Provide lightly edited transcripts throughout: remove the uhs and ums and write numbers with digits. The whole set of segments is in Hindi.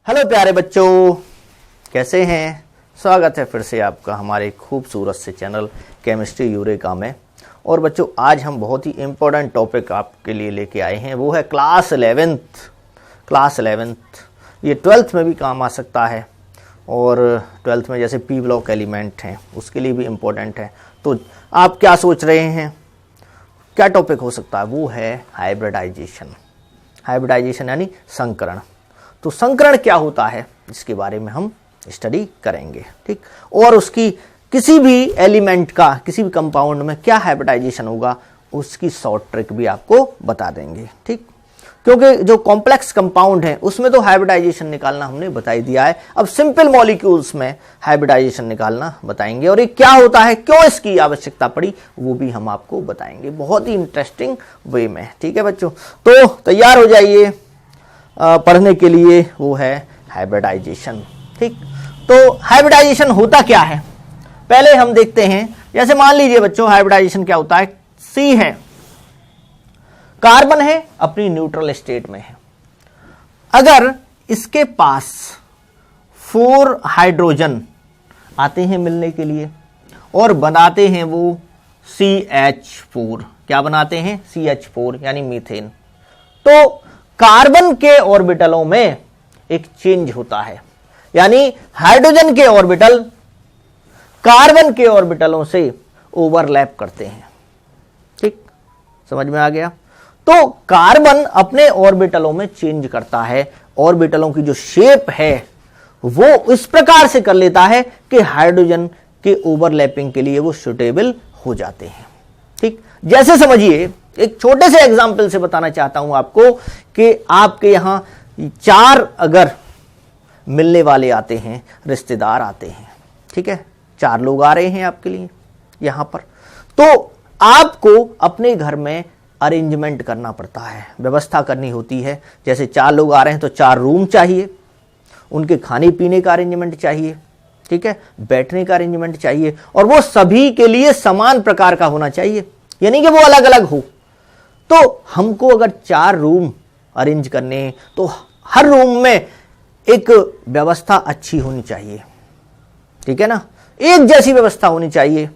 हेलो प्यारे बच्चों, कैसे हैं। स्वागत है फिर से आपका हमारे खूबसूरत से चैनल केमिस्ट्री यूरेका में। और बच्चों, आज हम बहुत ही इम्पोर्टेंट टॉपिक आपके लिए लेके आए हैं, वो है क्लास 11th। ये 12th में भी काम आ सकता है और 12th में जैसे पी ब्लॉक एलिमेंट हैं उसके लिए भी इम्पोर्टेंट है। तो आप क्या सोच रहे हैं, क्या टॉपिक हो सकता है? वो है हाइब्रिडाइजेशन यानी संकरण। तो संकरण क्या होता है इसके बारे में हम स्टडी करेंगे, ठीक। और उसकी किसी भी एलिमेंट का, किसी भी कंपाउंड में क्या हाइब्रिडाइजेशन होगा उसकी शॉर्ट ट्रिक भी आपको बता देंगे, ठीक। क्योंकि जो कॉम्प्लेक्स कंपाउंड है उसमें तो हाइब्रिडाइजेशन निकालना हमने बता ही दिया है। अब सिंपल मॉलिक्यूल्स में हाइब्रिडाइजेशन निकालना बताएंगे और ये क्या होता है, क्यों इसकी आवश्यकता पड़ी, वो भी हम आपको बताएंगे बहुत ही इंटरेस्टिंग वे में, ठीक है बच्चों। तो तैयार हो जाइए पढ़ने के लिए, वो है हाइब्रिडाइजेशन, ठीक। तो हाइब्रिडाइजेशन होता क्या है पहले हम देखते हैं। जैसे मान लीजिए बच्चों, हाइब्रिडाइजेशन क्या होता है। सी है, कार्बन है, अपनी न्यूट्रल स्टेट में है। अगर इसके पास 4 हाइड्रोजन आते हैं मिलने के लिए और बनाते हैं वो CH4, क्या बनाते हैं? CH4 यानी मीथेन। तो कार्बन के ऑर्बिटलों में एक चेंज होता है, यानी हाइड्रोजन के ऑर्बिटल कार्बन के ऑर्बिटलों से ओवरलैप करते हैं, ठीक। समझ में आ गया। तो कार्बन अपने ऑर्बिटलों में चेंज करता है, ऑर्बिटलों की जो शेप है वो इस प्रकार से कर लेता है कि हाइड्रोजन के ओवरलैपिंग के लिए वो सुटेबल हो जाते हैं, ठीक। जैसे समझिए, एक छोटे से एग्जाम्पल से बताना चाहता हूं आपको कि आपके यहां 4 अगर मिलने वाले आते हैं, रिश्तेदार आते हैं, ठीक है, 4 लोग आ रहे हैं आपके लिए यहां पर। तो आपको अपने घर में अरेंजमेंट करना पड़ता है, व्यवस्था करनी होती है। जैसे 4 लोग आ रहे हैं तो 4 रूम चाहिए, उनके खाने पीने का अरेंजमेंट चाहिए, ठीक है, बैठने का अरेंजमेंट चाहिए, और वो सभी के लिए समान प्रकार का होना चाहिए, यानी कि वो अलग अलग हो। तो हमको अगर 4 रूम अरेंज करने हैं तो हर रूम में एक व्यवस्था अच्छी होनी चाहिए, ठीक है ना, एक जैसी व्यवस्था होनी चाहिए,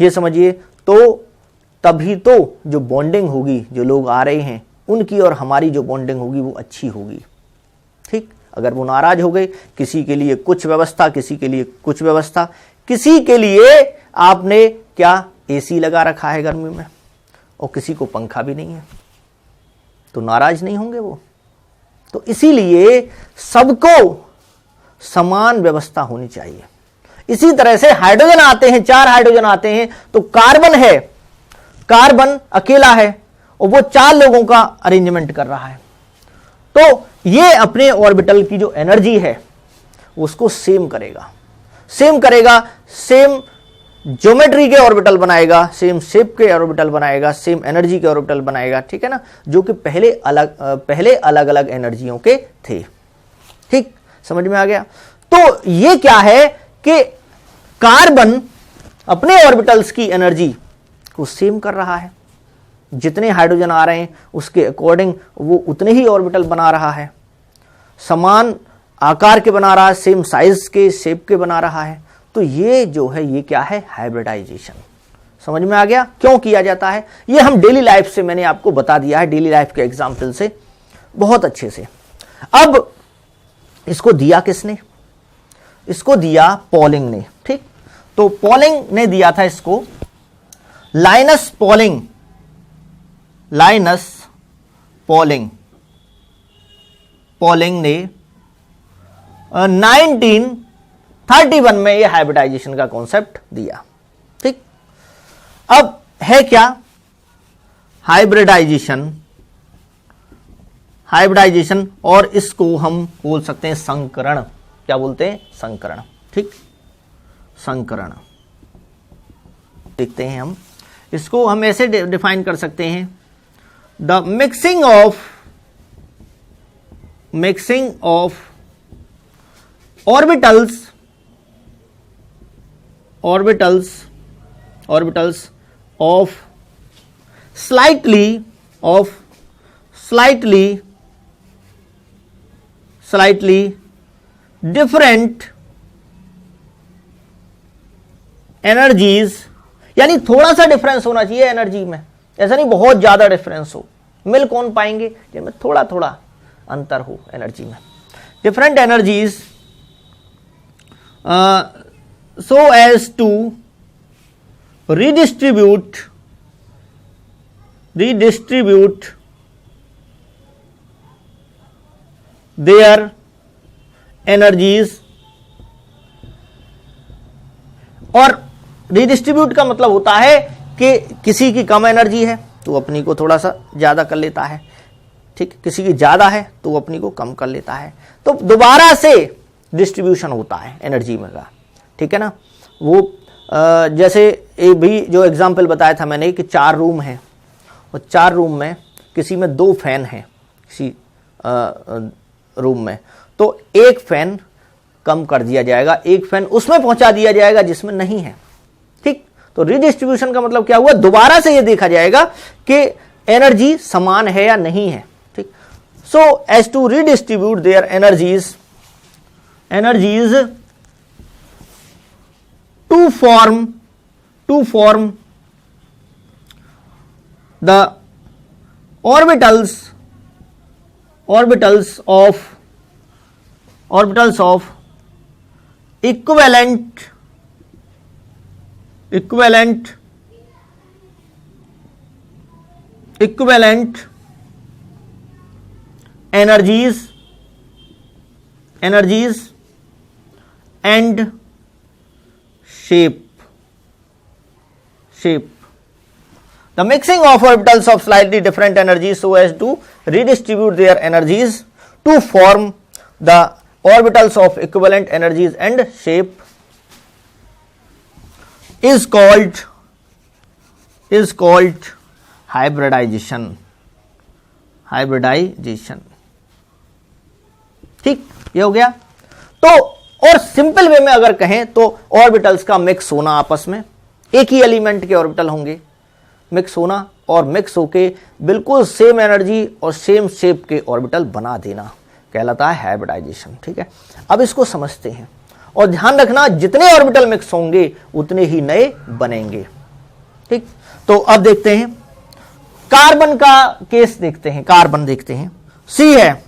ये समझिए। तो तभी तो जो बॉन्डिंग होगी, जो लोग आ रहे हैं उनकी और हमारी जो बॉन्डिंग होगी वो अच्छी होगी, ठीक। अगर वो नाराज हो गए, किसी के लिए कुछ व्यवस्था, किसी के लिए कुछ व्यवस्था, किसी के लिए आपने क्या AC लगा रखा है गर्मी में और किसी को पंखा भी नहीं है, तो नाराज नहीं होंगे वो। तो इसीलिए सबको समान व्यवस्था होनी चाहिए। इसी तरह से हाइड्रोजन आते हैं, 4 हाइड्रोजन आते हैं, तो कार्बन है, कार्बन अकेला है और वो 4 लोगों का अरेंजमेंट कर रहा है। तो ये अपने ऑर्बिटल की जो एनर्जी है उसको सेम करेगा, सेम ज्योमेट्री के ऑर्बिटल बनाएगा, सेम शेप के ऑर्बिटल बनाएगा, सेम एनर्जी के ऑर्बिटल बनाएगा, ठीक है ना, जो कि पहले अलग अलग एनर्जियों के थे, ठीक। समझ में आ गया। तो ये क्या है कि कार्बन अपने ऑर्बिटल्स की एनर्जी को सेम कर रहा है, जितने हाइड्रोजन आ रहे हैं उसके अकॉर्डिंग वो उतने ही ऑर्बिटल बना रहा है, समान आकार के बना रहा है, सेम साइज के, शेप के बना रहा है। तो ये जो है, ये क्या है? हाइब्रिडाइजेशन। समझ में आ गया क्यों किया जाता है? ये हम डेली लाइफ से मैंने आपको बता दिया है, डेली लाइफ के एग्जाम्पल से बहुत अच्छे से। अब इसको दिया किसने? इसको दिया पॉलिंग ने, ठीक। तो पॉलिंग ने दिया था इसको, लाइनस पॉलिंग ने 1931 में ये हाइब्रिडाइजेशन का कॉन्सेप्ट दिया, ठीक। अब है क्या हाइब्रिडाइजेशन, और इसको हम बोल सकते हैं संकरण। क्या बोलते हैं? संकरण, ठीक। संकरण देखते हैं हम, इसको हम ऐसे डिफाइन कर सकते हैं, the mixing of orbitals of slightly slightly different energies, यानी थोड़ा सा डिफरेंस होना चाहिए एनर्जी में, ऐसा नहीं बहुत ज्यादा डिफरेंस हो, मिल कौन पाएंगे जिनमें थोड़ा थोड़ा अंतर हो एनर्जी में। Different energies so as to redistribute their energies, और रिडिस्ट्रीब्यूट का मतलब होता है कि किसी की कम एनर्जी है तो अपनी को थोड़ा सा ज्यादा कर लेता है, ठीक, किसी की ज्यादा है तो वो अपनी को कम कर लेता है, तो दोबारा से डिस्ट्रीब्यूशन होता है एनर्जी में का, ठीक है ना। वो जैसे ये भी जो एग्जांपल बताया था मैंने कि 4 रूम हैं और 4 रूम में किसी में 2 फैन हैं किसी रूम में, तो एक फैन कम कर दिया जाएगा, एक फैन उसमें पहुंचा दिया जाएगा जिसमें नहीं है, ठीक। तो रिडिस्ट्रीब्यूशन का मतलब क्या हुआ, दोबारा से ये देखा जाएगा कि एनर्जी समान है या नहीं है, ठीक। So as to redistribute their energies to form the orbitals of equivalent energies and shape. The mixing of orbitals of slightly different energies so as to redistribute their energies to form the orbitals of equivalent energies and shape is called hybridization. ठीक, ये हो गया। तो और सिंपल वे में अगर कहें तो ऑर्बिटल्स का मिक्स होना, आपस में एक ही एलिमेंट के ऑर्बिटल होंगे, मिक्स होना और मिक्स होके बिल्कुल सेम एनर्जी और सेम शेप के ऑर्बिटल बना देना कहलाता है हाइब्रिडाइजेशन, ठीक है। अब इसको समझते हैं और ध्यान रखना जितने ऑर्बिटल मिक्स होंगे उतने ही नए बनेंगे, ठीक। तो अब देखते हैं कार्बन का केस, देखते हैं कार्बन, देखते हैं सी है,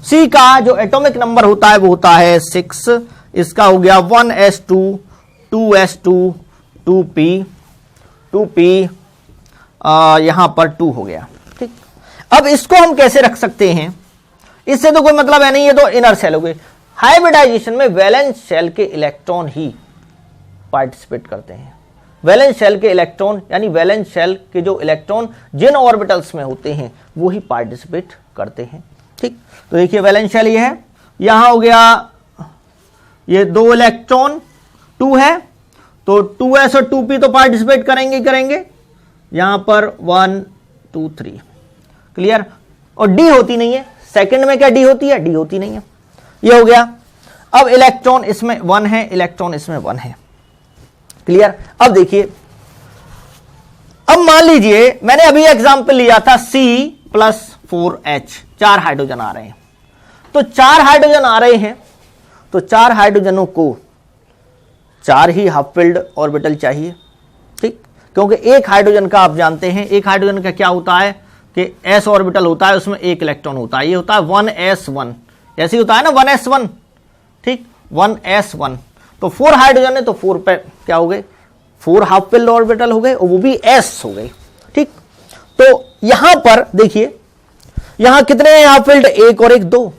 सी का जो एटॉमिक नंबर होता है वो होता है 6, इसका हो गया 1s2 2s2 2p यहां पर 2 हो गया, ठीक। अब इसको हम कैसे रख सकते हैं, इससे तो कोई मतलब है नहीं, ये तो इनर सेल हो गए। हाइब्रिडाइजेशन में वैलेंस शेल के इलेक्ट्रॉन ही पार्टिसिपेट करते हैं, वैलेंस शेल के इलेक्ट्रॉन, यानी वैलेंस शेल के जो इलेक्ट्रॉन जिन ऑर्बिटल्स में होते हैं वो ही पार्टिसिपेट करते हैं, ठीक। तो देखिए वैलेंस शेल ये है, यहां हो गया ये 2 इलेक्ट्रॉन 2 है, तो 2s और 2p तो पार्टिसिपेट करेंगे, यहां पर 1 2 3, क्लियर। और डी होती नहीं है, सेकंड में क्या डी होती है, डी होती नहीं है, ये हो गया। अब इलेक्ट्रॉन इसमें 1 है, इलेक्ट्रॉन इसमें 1 है, क्लियर। अब देखिए, अब मान लीजिए मैंने अभी एग्जांपल लिया था C+4H, 4 हाइड्रोजन आ रहे हैं, तो 4 हाइड्रोजन आ रहे हैं, तो 4 हाइड्रोजनों को 4 ही हाफ फिल्ड ऑर्बिटल चाहिए, ठीक। क्योंकि एक हाइड्रोजन का आप जानते हैं, एक हाइड्रोजन का क्या होता है कि s ऑर्बिटल होता है, उसमें एक इलेक्ट्रॉन होता है, ये होता है 1s1, ऐसे ही होता है ना 1s1, ठीक, 1s1। तो 4 हाइड्रोजन है तो 4 पे क्या हो गए, 4 हाफ फिल्ड ऑर्बिटल हो गए और वो भी s हो गए, ठीक। तो यहां पर देखिए, यहां कितने हैं हाफ फिल्ड, एक और एक, 2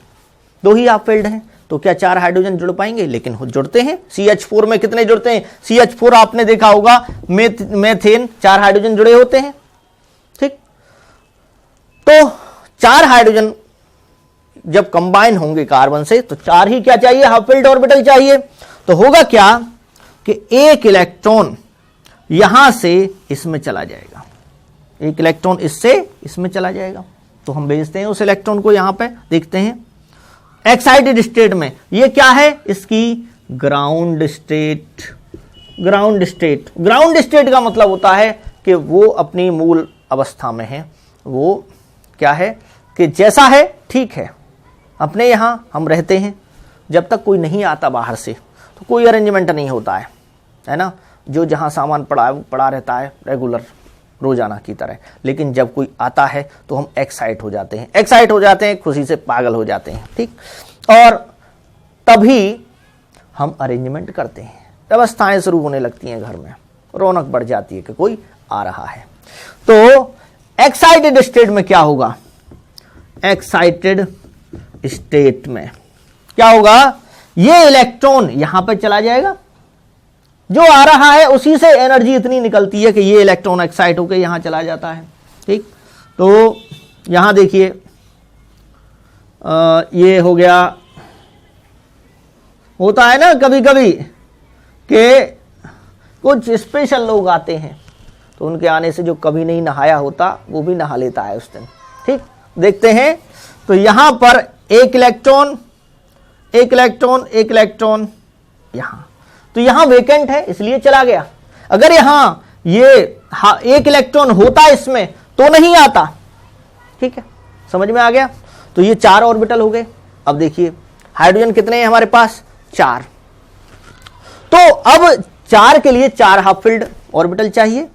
ही हाफ फिल्ड हैं, तो क्या 4 हाइड्रोजन जुड़ पाएंगे, लेकिन जुड़ते हैं। CH4 में कितने जुड़ते हैं, CH4 आपने देखा होगा मेथेन 4 हाइड्रोजन जुड़े होते हैं, ठीक। तो 4 हाइड्रोजन जब कंबाइन होंगे कार्बन से तो 4 ही क्या चाहिए, हाफ फिल्ड ऑर्बिटल चाहिए। तो होगा क्या कि एक इलेक्ट्रॉन यहां से इसमें चला जाएगा, एक इलेक्ट्रॉन इससे इसमें चला जाएगा, तो हम भेजते हैं उस इलेक्ट्रॉन को, यहां पे देखते हैं एक्साइटेड स्टेट में, ये क्या है, इसकी ग्राउंड स्टेट। ग्राउंड स्टेट का मतलब होता है कि वो अपनी मूल अवस्था में है, वो क्या है कि जैसा है ठीक है, अपने यहाँ हम रहते हैं, जब तक कोई नहीं आता बाहर से तो कोई अरेंजमेंट नहीं होता है ना, जो जहाँ सामान पड़ा रहता है रेगुलर रोजाना की तरह। लेकिन जब कोई आता है तो हम एक्साइट हो जाते हैं, खुशी से पागल हो जाते हैं, ठीक। और तभी हम अरेंजमेंट करते हैं, व्यवस्थाएं शुरू होने लगती हैं घर में, रौनक बढ़ जाती है कि कोई आ रहा है। तो एक्साइटेड स्टेट में क्या होगा? एक्साइटेड स्टेट में क्या होगा? ये इलेक्ट्रॉन यहां पर चला जाएगा, जो आ रहा है उसी से एनर्जी इतनी निकलती है कि ये इलेक्ट्रॉन एक्साइट होकर यहां चला जाता है, ठीक। तो यहां देखिए ये हो गया, होता है ना कभी कभी कि कुछ स्पेशल लोग आते हैं तो उनके आने से जो कभी नहीं नहाया होता वो भी नहा लेता है उस दिन, ठीक। देखते हैं तो यहां पर एक इलेक्ट्रॉन यहां, तो यहां वेकेंट है इसलिए चला गया। अगर यहां ये एक इलेक्ट्रॉन होता इसमें तो नहीं आता, ठीक है, समझ में आ गया। तो ये 4 ऑर्बिटल हो गए। अब देखिए हाइड्रोजन कितने हैं हमारे पास? 4। तो अब 4 के लिए 4 हाफ फिल्ड ऑर्बिटल चाहिए।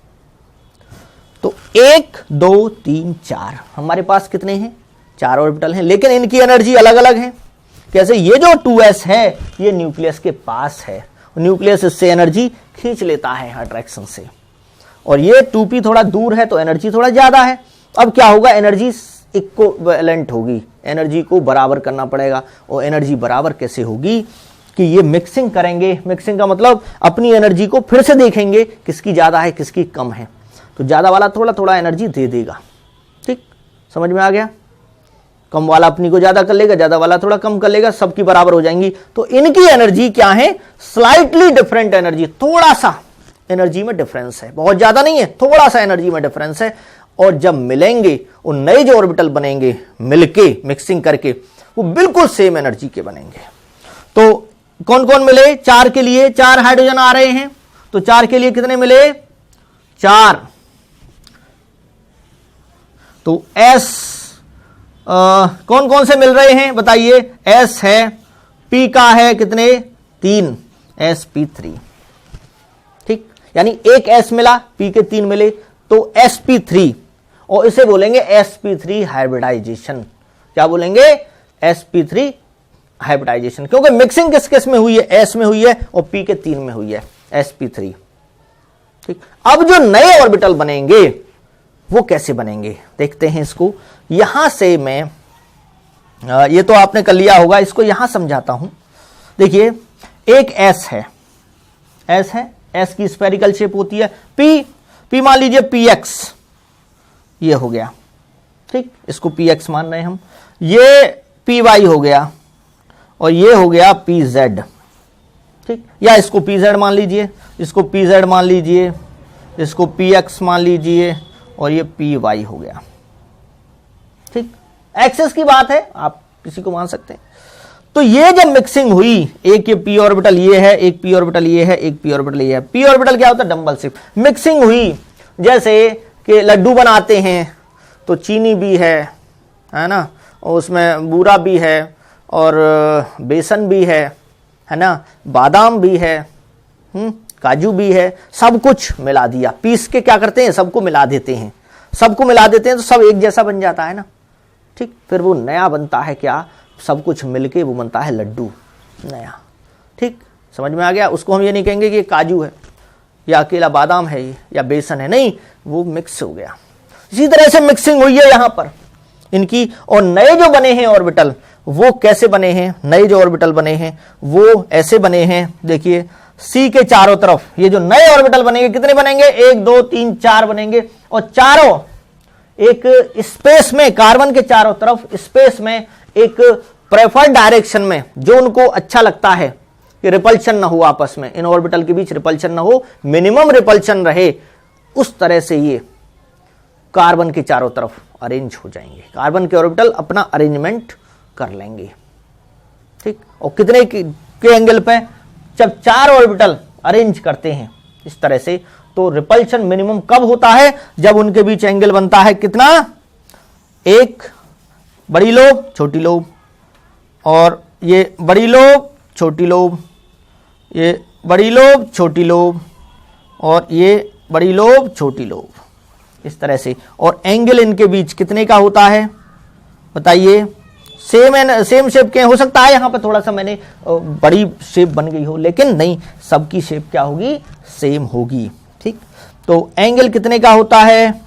तो 1 2 3 4 हमारे पास कितने हैं? 4 ऑर्बिटल हैं, लेकिन इनकी एनर्जी अलग अलग है। कैसे? ये जो 2s है ये न्यूक्लियस के पास है, न्यूक्लियस इससे एनर्जी खींच लेता है अट्रैक्शन से, और ये 2p थोड़ा दूर है तो एनर्जी थोड़ा ज्यादा है। अब क्या होगा? एनर्जी इक्विवेलेंट होगी, एनर्जी को बराबर करना पड़ेगा। और एनर्जी बराबर कैसे होगी? कि ये मिक्सिंग करेंगे, मिक्सिंग का मतलब अपनी एनर्जी को फिर से देखेंगे किसकी ज्यादा है किसकी कम है, तो ज्यादा वाला थोड़ा थोड़ा एनर्जी दे देगा, ठीक, समझ में आ गया। कम वाला अपनी को ज्यादा कर लेगा, ज्यादा वाला थोड़ा कम कर लेगा, सबकी बराबर हो जाएंगी। तो इनकी एनर्जी क्या है? स्लाइटली डिफरेंट एनर्जी, थोड़ा सा एनर्जी में डिफरेंस है, बहुत ज्यादा नहीं है, थोड़ा सा एनर्जी में डिफरेंस है। और जब मिलेंगे उन नए जो ऑर्बिटल बनेंगे मिलके मिक्सिंग करके वो बिल्कुल सेम एनर्जी के बनेंगे। तो कौन कौन मिले? 4 के लिए 4 हाइड्रोजन आ रहे हैं, तो 4 के लिए कितने मिले? 4। तो S कौन कौन से मिल रहे हैं बताइए? S है, P का है कितने? 3, sp3, ठीक, यानी एक S मिला, P के 3 मिले तो sp3, और इसे बोलेंगे sp3 हाइब्रिडाइजेशन। क्या बोलेंगे? sp3 हाइब्रिडाइजेशन, क्योंकि मिक्सिंग किस किस में हुई है? S में हुई है और P के 3 में हुई है, sp3, ठीक। अब जो नए ऑर्बिटल बनेंगे वो कैसे बनेंगे देखते हैं इसको। यहां से मैं ये तो आपने कर लिया होगा, इसको यहां समझाता हूं। देखिए एक S है, S की स्फेरिकल शेप होती है। P मान लीजिए px, ये हो गया, ठीक, इसको px मान रहे हैं हम। ये py हो गया और ये हो गया pz, ठीक, या इसको pz मान लीजिए, इसको pz मान लीजिए, इसको px मान लीजिए, और ये py हो गया, ठीक। एक्सेस की बात है, आप किसी को मान सकते हैं। तो ये जब मिक्सिंग हुई, एक ये p ऑर्बिटल ये है, एक p ऑर्बिटल ये है, एक p ऑर्बिटल ये है। p ऑर्बिटल क्या होता है? Double shift. मिक्सिंग हुई, जैसे कि लड्डू बनाते हैं तो चीनी भी है ना, और उसमें बूरा भी है और बेसन भी है ना, बादाम भी है, काजू भी है, सब कुछ मिला दिया, पीस के क्या करते हैं? सबको मिला देते हैं, तो सब एक जैसा बन जाता है ना, ठीक। फिर वो नया बनता है क्या? सब कुछ मिलके वो बनता है लड्डू नया, ठीक, समझ में आ गया। उसको हम ये नहीं कहेंगे कि काजू है या अकेला बादाम है या बेसन है, नहीं, वो मिक्स हो गया। इसी तरह से मिक्सिंग हुई है यहां पर इनकी। और नए जो बने हैं ऑर्बिटल वो कैसे बने हैं? नए जो ऑर्बिटल बने हैं वो ऐसे बने हैं, देखिए C के चारों तरफ ये जो नए ऑर्बिटल बनेंगे कितने बनेंगे? 1 2 3 4 बनेंगे, और चारों एक स्पेस में, कार्बन के चारों तरफ स्पेस में एक प्रेफर्ड डायरेक्शन में, जो उनको अच्छा लगता है कि रिपल्शन ना हो, आपस में इन ऑर्बिटल के बीच रिपल्शन ना हो, मिनिमम रिपल्शन रहे, उस तरह से ये कार्बन के चारों तरफ अरेंज हो जाएंगे। कार्बन के ऑर्बिटल अपना अरेंजमेंट कर लेंगे, ठीक। और कितने के एंगल पे? जब 4 ऑर्बिटल अरेंज करते हैं इस तरह से, तो रिपल्शन मिनिमम कब होता है? जब उनके बीच एंगल बनता है कितना? एक बड़ी लोब छोटी लोब, और ये बड़ी लोब छोटी लोब, ये बड़ी लोब छोटी लोब, और ये बड़ी लोब छोटी लोब, इस तरह से। और एंगल इनके बीच कितने का होता है बताइए? सेम शेप के हो सकता है यहाँ पे थोड़ा सा मैंने बड़ी शेप बन गई हो, लेकिन नहीं, सबकी शेप क्या होगी? सेम होगी। ठीक, तो एंगल कितने का होता है?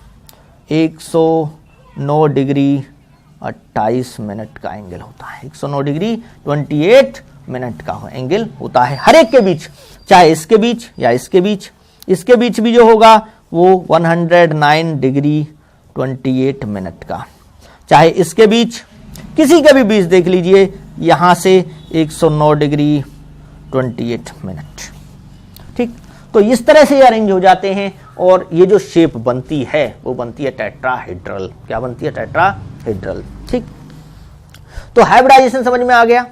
109 डिग्री 28 मिनट का एंगल होता है। 109 डिग्री 28 मिनट का एंगल होता है हर एक के बीच, चाहे इसके बीच या इसके बीच। इसके बीच भी जो होगा वो 109 डिग्री 28 मिनट का, चाहे इसके बीच, किसी के भी बीच देख लीजिए, यहां से 109 डिग्री 28 मिनट। ठीक, तो इस तरह से अरेंज हो जाते हैं और ये जो शेप बनती है वो बनती है टेट्राहेड्रल। क्या बनती है? टेट्राहेड्रल। ठीक, तो हाइब्रिडाइजेशन समझ में आ गया।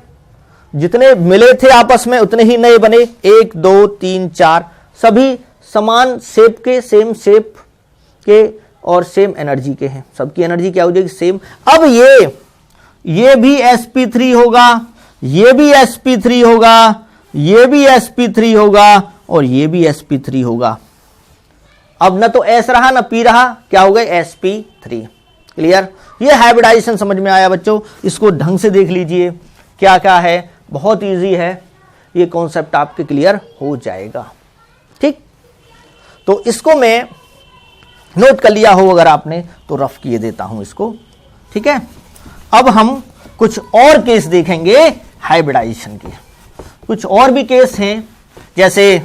जितने मिले थे आपस में उतने ही नए बने, 1 2 3 4, सभी समान शेप के, सेम शेप के और सेम एनर्जी के हैं। सबकी एनर्जी क्या हो जाएगी? सेम। अब ये भी sp3 होगा, ये भी sp3 होगा, ये भी sp3 होगा और ये भी sp3 होगा। अब न तो s रहा न p रहा, क्या हो गए? sp3। क्लियर? ये हाइब्रिडाइजेशन समझ में आया बच्चों? इसको ढंग से देख लीजिए क्या क्या है, बहुत इजी है, ये कॉन्सेप्ट आपके क्लियर हो जाएगा। ठीक, तो इसको मैं नोट कर लिया हो अगर आपने तो रफ किए देता हूं इसको। ठीक है, अब हम कुछ और केस देखेंगे हाइब्रिडाइजेशन के। कुछ और भी केस हैं, जैसे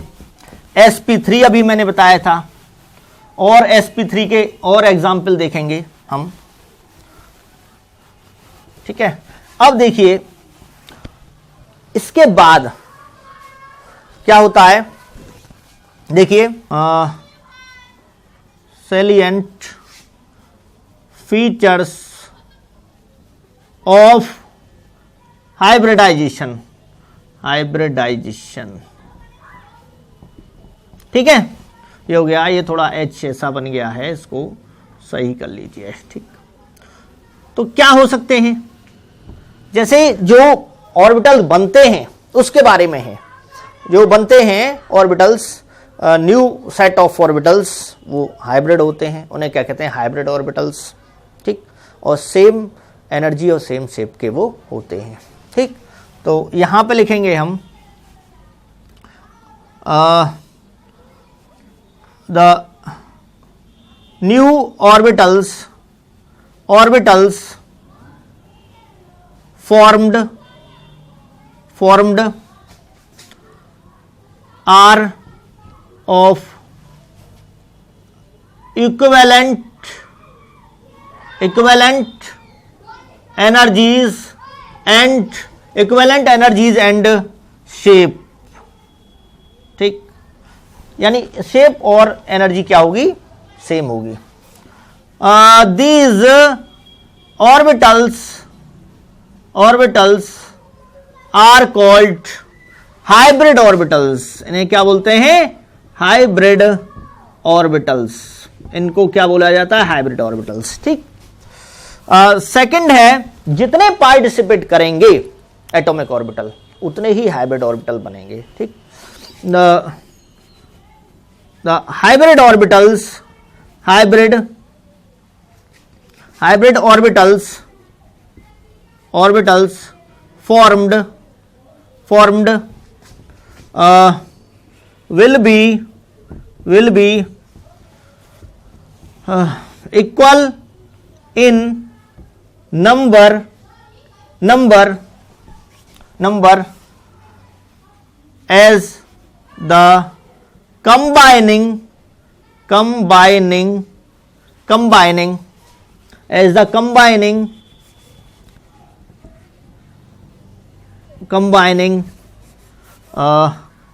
sp3 अभी मैंने बताया था, और sp3 के और एग्जाम्पल देखेंगे हम। ठीक है, अब देखिए इसके बाद क्या होता है। देखिए सेलिएंट फीचर्स ऑफ हाइब्रिडाइजेशन। ठीक है, ये हो गया, ये थोड़ा एच ऐसा बन गया है, इसको सही कर लीजिए। ठीक, तो क्या हो सकते हैं? जैसे जो ऑर्बिटल बनते हैं उसके बारे में है। जो बनते हैं orbitals, new set of orbitals, वो हाइब्रिड होते हैं, उन्हें क्या कहते हैं? Hybrid orbitals. ठीक, और सेम एनर्जी और सेम शेप के वो होते हैं। ठीक, तो यहां पे लिखेंगे हम the new orbitals formed are of equivalent energies and shape। ठीक, यानी शेप और एनर्जी क्या होगी? सेम होगी। these orbitals are called hybrid orbitals। इन्हें क्या बोलते हैं? Hybrid orbitals. इनको क्या बोला जाता है? Hybrid orbitals. ठीक, सेकंड है, जितने पार्टिसिपेट करेंगे एटॉमिक ऑर्बिटल उतने ही हाइब्रिड ऑर्बिटल बनेंगे। ठीक, the hybrid orbitals formed will be equal in number as the combining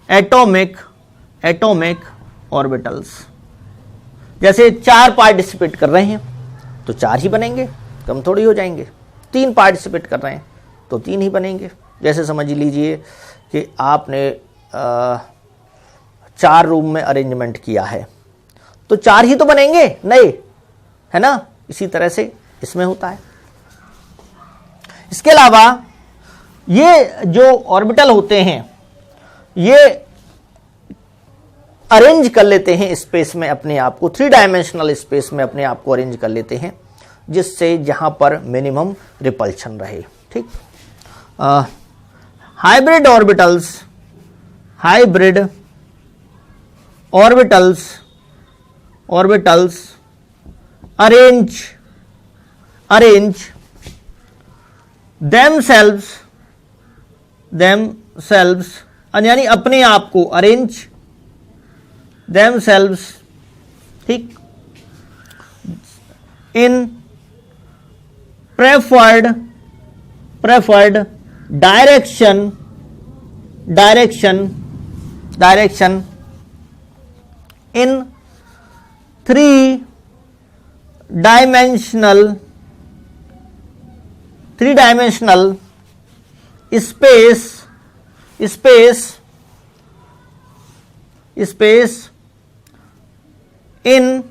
atomic orbitals। जैसे 4 पार्टिसिपेट कर रहे हैं तो 4 ही बनेंगे, कम थोड़ी हो जाएंगे। 3 पार्टिसिपेट कर रहे हैं तो 3 ही बनेंगे। जैसे समझ लीजिए कि आपने 4 रूम में अरेंजमेंट किया है तो 4 ही तो बनेंगे नए, है ना? इसी तरह से इसमें होता है। इसके अलावा ये जो ऑर्बिटल होते हैं ये अरेंज कर लेते हैं स्पेस में अपने आप को, 3 डायमेंशनल स्पेस में अपने आप को अरेंज कर लेते हैं, जिससे जहां पर मिनिमम रिपल्शन रहे। ठीक, हाइब्रिड ऑर्बिटल्स अरेंज themselves यानी अपने आप को, अरेंज themselves, ठीक, इन preferred direction in 3-dimensional space in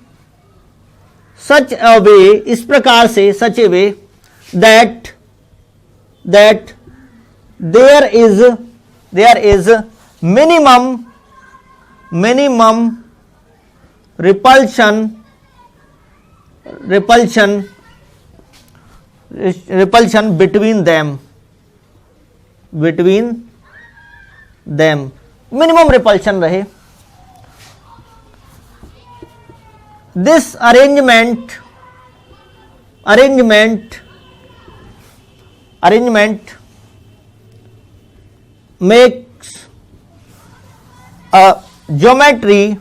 such a way, इस प्रकार से, such a way that there is minimum repulsion between them, minimum repulsion रहे। This arrangement makes a geometry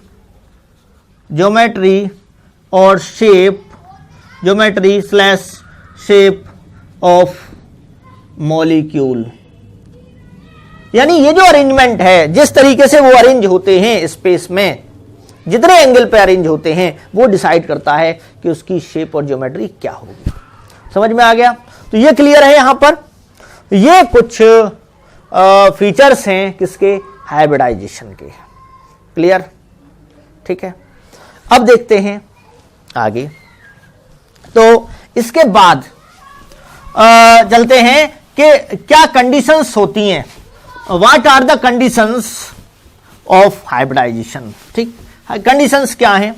or shape of molecule, यानी ये जो अरेंजमेंट है, जिस तरीके से वो अरेंज होते हैं स्पेस में, जितने एंगल पे अरेंज होते हैं, वो डिसाइड करता है कि उसकी शेप और ज्योमेट्री क्या होगी। समझ में आ गया? तो ये क्लियर है। यहां पर ये कुछ फीचर्स हैं किसके, हाइब्रिडाइजेशन के। क्लियर? ठीक है, अब देखते हैं आगे। तो इसके बाद चलते हैं कि क्या कंडीशंस होती हैं, what are the conditions of hybridization. ठीक, कंडीशंस क्या हैं?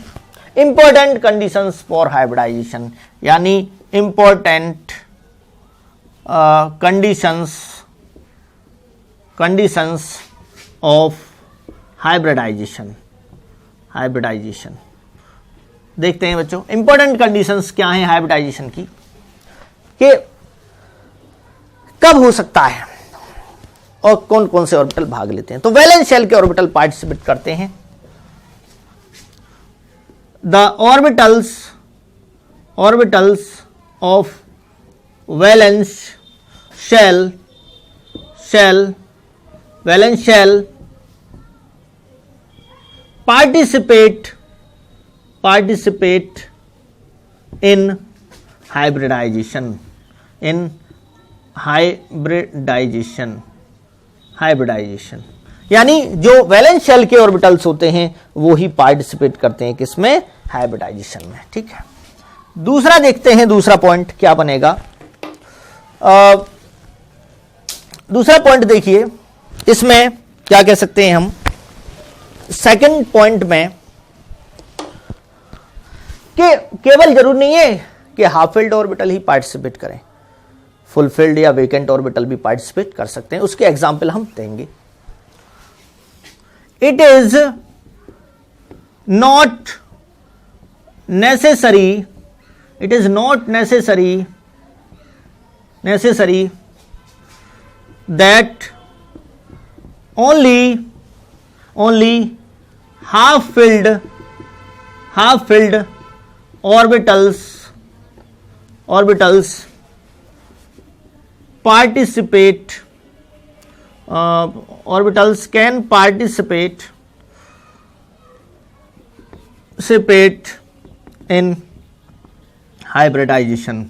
इंपॉर्टेंट कंडीशंस फॉर हाइब्रिडाइजेशन, यानी इंपॉर्टेंट कंडीशंस ऑफ हाइब्रिडाइजेशन। देखते हैं बच्चों, इंपॉर्टेंट कंडीशंस क्या हैं हाइब्रिडाइजेशन की, कि कब हो सकता है और कौन कौन से ऑर्बिटल भाग लेते हैं। तो वैलेंस शेल के ऑर्बिटल पार्टिसिपेट करते हैं। The orbitals of valence shell participate in hybridization, यानी जो वैलेंस शेल के ऑर्बिटल्स होते हैं वो ही पार्टिसिपेट करते हैं किसमें, हाइब्रिडाइजेशन में। ठीक है, दूसरा देखते हैं, दूसरा पॉइंट क्या बनेगा। दूसरा पॉइंट देखिए, इसमें क्या कह सकते हैं हम, सेकंड पॉइंट में, कि केवल जरूर नहीं है कि हाफ फिल्ड ऑर्बिटल ही पार्टिसिपेट करें, फुल फिल्ड या वेकेंट ऑर्बिटल भी पार्टिसिपेट कर सकते हैं। उसके एग्जाम्पल हम देंगे। It is not necessary that only half filled orbitals participate, orbitals can participate in hybridization।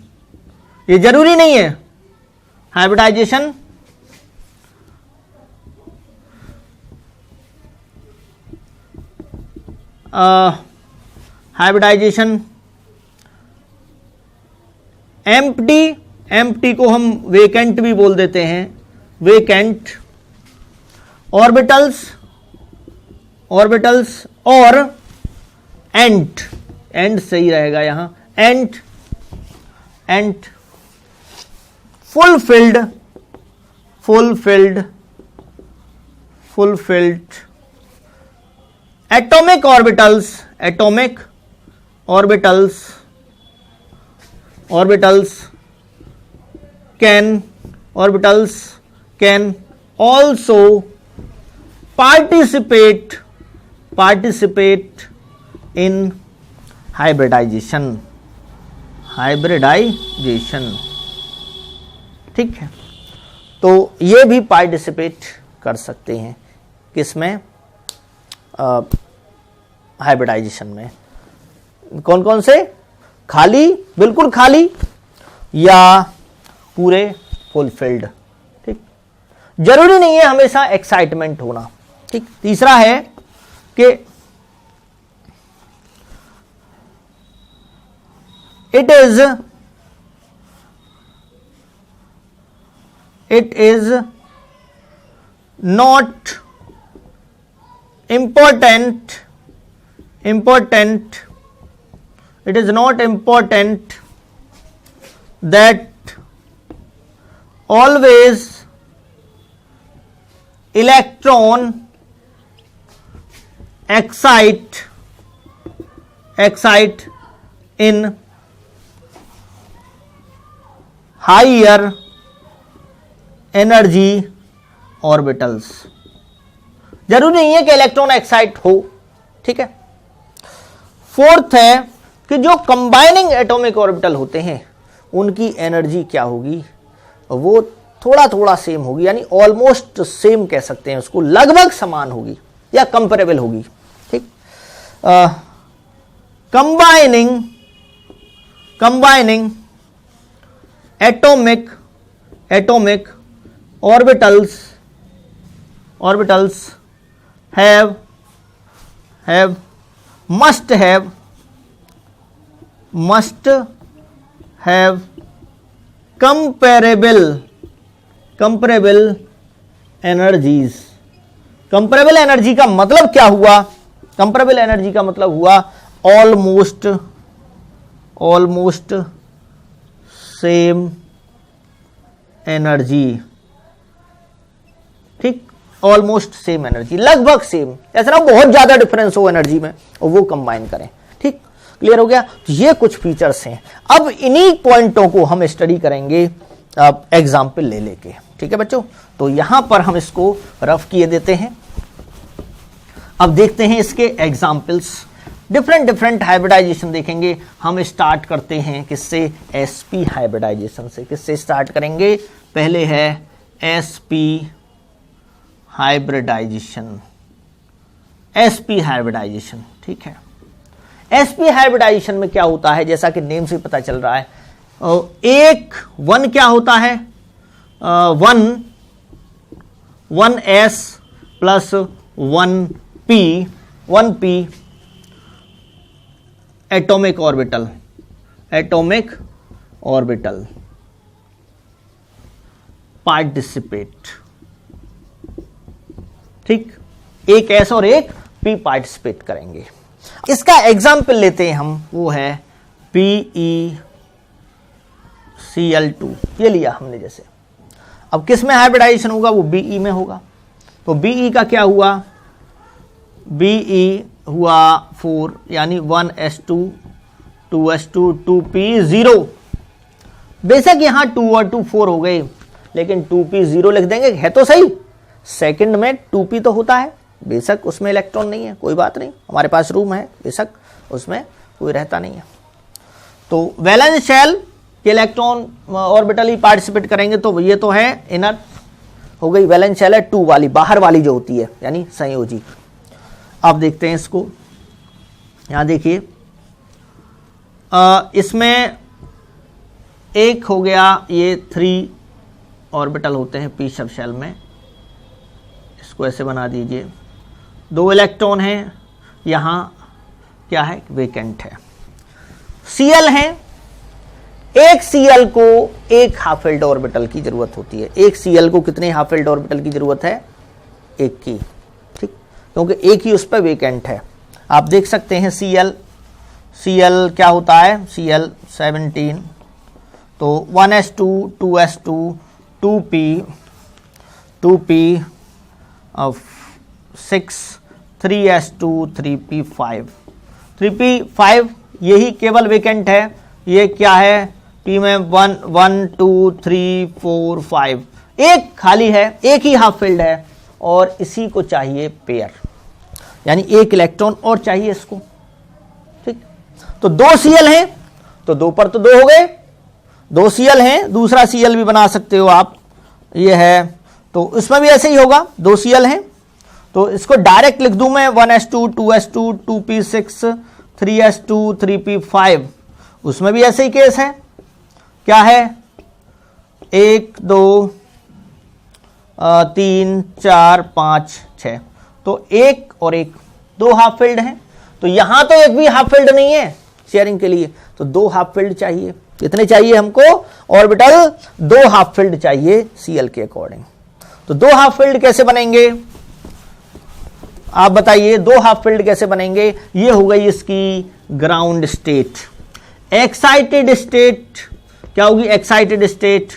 ये जरूरी नहीं है हाइब्रिडाइजेशन एम्प्टी को हम वेकेंट भी बोल देते हैं, वेकेंट ऑर्बिटल्स और एंड सही रहेगा यहां, and fulfilled atomic orbitals can also participate in hybridization, ठीक है। तो ये भी पार्टिसिपेट कर सकते हैं किसमें, हाइब्रिडाइजेशन में। कौन कौन से, खाली, बिल्कुल खाली या पूरे फुलफिल्ड, ठीक। जरूरी नहीं है हमेशा एक्साइटमेंट होना, ठीक। तीसरा है कि it is not important that always electron excite in higher energy orbitals. जरूरी नहीं है कि इलेक्ट्रॉन एक्साइट हो, ठीक है। फोर्थ है कि जो कंबाइनिंग एटॉमिक ऑर्बिटल होते हैं उनकी एनर्जी क्या होगी, वो थोड़ा थोड़ा सेम होगी, यानी ऑलमोस्ट सेम कह सकते हैं उसको, लगभग समान होगी या कंपेरेबल होगी, ठीक। Combining atomic orbitals must have comparable energies। Comparable energy का मतलब क्या हुआ, कंपेरेबल एनर्जी का मतलब हुआ ऑलमोस्ट सेम एनर्जी, ठीक। ऑलमोस्ट सेम एनर्जी, लगभग सेम, ऐसा ना बहुत ज्यादा डिफरेंस हो एनर्जी में और वो कंबाइन करें, ठीक। क्लियर हो गया। तो ये कुछ फीचर्स हैं। अब इन्हीं पॉइंटों को हम स्टडी करेंगे एग्जाम्पल ले लेके, ठीक है बच्चों। तो यहां पर हम इसको रफ किए देते हैं। अब देखते हैं इसके एग्जाम्पल्स, डिफरेंट हाइब्रिडाइजेशन देखेंगे। हम स्टार्ट करते हैं किससे, sp हाइब्रिडाइजेशन से। किससे स्टार्ट करेंगे, पहले है sp हाइब्रिडाइजेशन, ठीक है। sp हाइब्रिडाइजेशन में क्या होता है, जैसा कि नेम से पता चल रहा है, एक वन क्या होता है, one s plus one p atomic orbital participate, ठीक। एक s और एक p पार्टिसिपेट करेंगे। इसका एग्जाम्पल लेते हैं हम, वो है PeCl2, ये लिया हमने जैसे। अब किस में हाइब्रिडाइजेशन होगा, वो Be में होगा। तो Be का क्या हुआ, Be हुआ 4, यानी 1s2 2s2 2p0। बेशक यहां 2 और 2 4 हो गए, लेकिन 2p0 लिख देंगे, है तो सही। सेकंड में 2p तो होता है, बेशक उसमें इलेक्ट्रॉन नहीं है, कोई बात नहीं, हमारे पास रूम है, बेशक उसमें कोई रहता नहीं है। तो वैलेंस शेल के इलेक्ट्रॉन ऑर्बिटल ही पार्टिसिपेट करेंगे, तो ये तो है इनर हो गई। वैलेंस शेल है 2 वाली, बाहर वाली जो होती है, यानी संयोजी। अब देखते हैं इसको, यहां देखिए, इसमें एक हो गया, ये 3 ऑर्बिटल होते हैं p सब शेल में, इसको ऐसे बना दीजिए। 2 इलेक्ट्रॉन हैं, यहां क्या है, वेकेंट है। Cl है, एक Cl को एक हाफ फिल्ड ऑर्बिटल की जरूरत होती है। एक Cl को कितने हाफ फिल्ड ऑर्बिटल की जरूरत है? एक की, ठीक, क्योंकि एक ही उस पर वेकेंट है। आप देख सकते हैं Cl क्या होता है, Cl 17, तो 1s2 2s2 2p 6 3s2 3p5 यही केवल वेकेंट है। ये क्या है, p में 1 2 3 4 5 एक खाली है, एक ही हाफ फिल्ड है और इसी को चाहिए पेयर, यानी एक इलेक्ट्रॉन और चाहिए इसको, ठीक। तो 2 Cl हैं तो 2 पर तो 2 हो गए, 2 Cl हैं, दूसरा Cl भी बना सकते हो आप, ये है, तो इसमें भी ऐसे ही होगा, 2 Cl हैं तो इसको डायरेक्ट लिख दूं मैं 1s2 2s2 2p6 3s2 3p5, उसमें भी ऐसे ही केस है, क्या है 1 2 3 4 5 6, तो एक और एक 2 हाफ फिल्ड हैं, तो यहां तो एक भी हाफ फिल्ड नहीं है शेयरिंग के लिए, तो 2 हाफ फिल्ड चाहिए। कितने चाहिए हमको? ऑर्बिटल 2 हाफ फिल्ड चाहिए Cl के अकॉर्डिंग। तो 2 हाफ फिल्ड कैसे बनेंगे आप बताइए, 2 हाफ फिल्ड कैसे बनेंगे? ये हो गई इसकी ग्राउंड स्टेट। एक्साइटेड स्टेट क्या होगी? एक्साइटेड स्टेट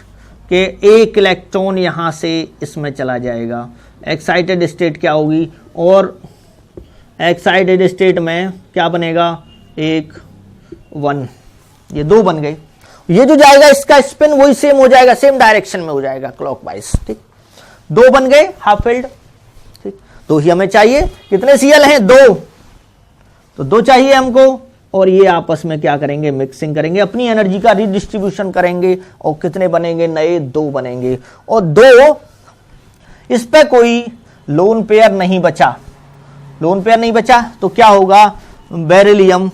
के एक इलेक्ट्रॉन यहां से इसमें चला जाएगा, एक्साइटेड स्टेट क्या होगी? और एक्साइटेड स्टेट में क्या बनेगा? 1 1, ये 2 बन गए। ये जो जाएगा इसका स्पिन वही सेम हो जाएगा, सेम डायरेक्शन में हो जाएगा क्लॉकवाइज, ठीक। 2 बन गए हाफ फिल्ड, ठीक। तो ही हमें चाहिए, कितने Cl हैं? 2, तो 2 चाहिए हमको, और ये आपस में क्या करेंगे? मिक्सिंग करेंगे, अपनी एनर्जी का रिडिस्ट्रीब्यूशन करेंगे, और कितने बनेंगे? नए 2 बनेंगे, और 2 इस पे कोई लोन पेयर नहीं बचा, लोन पेयर नहीं बचा तो क्या होगा? बेरिलियम,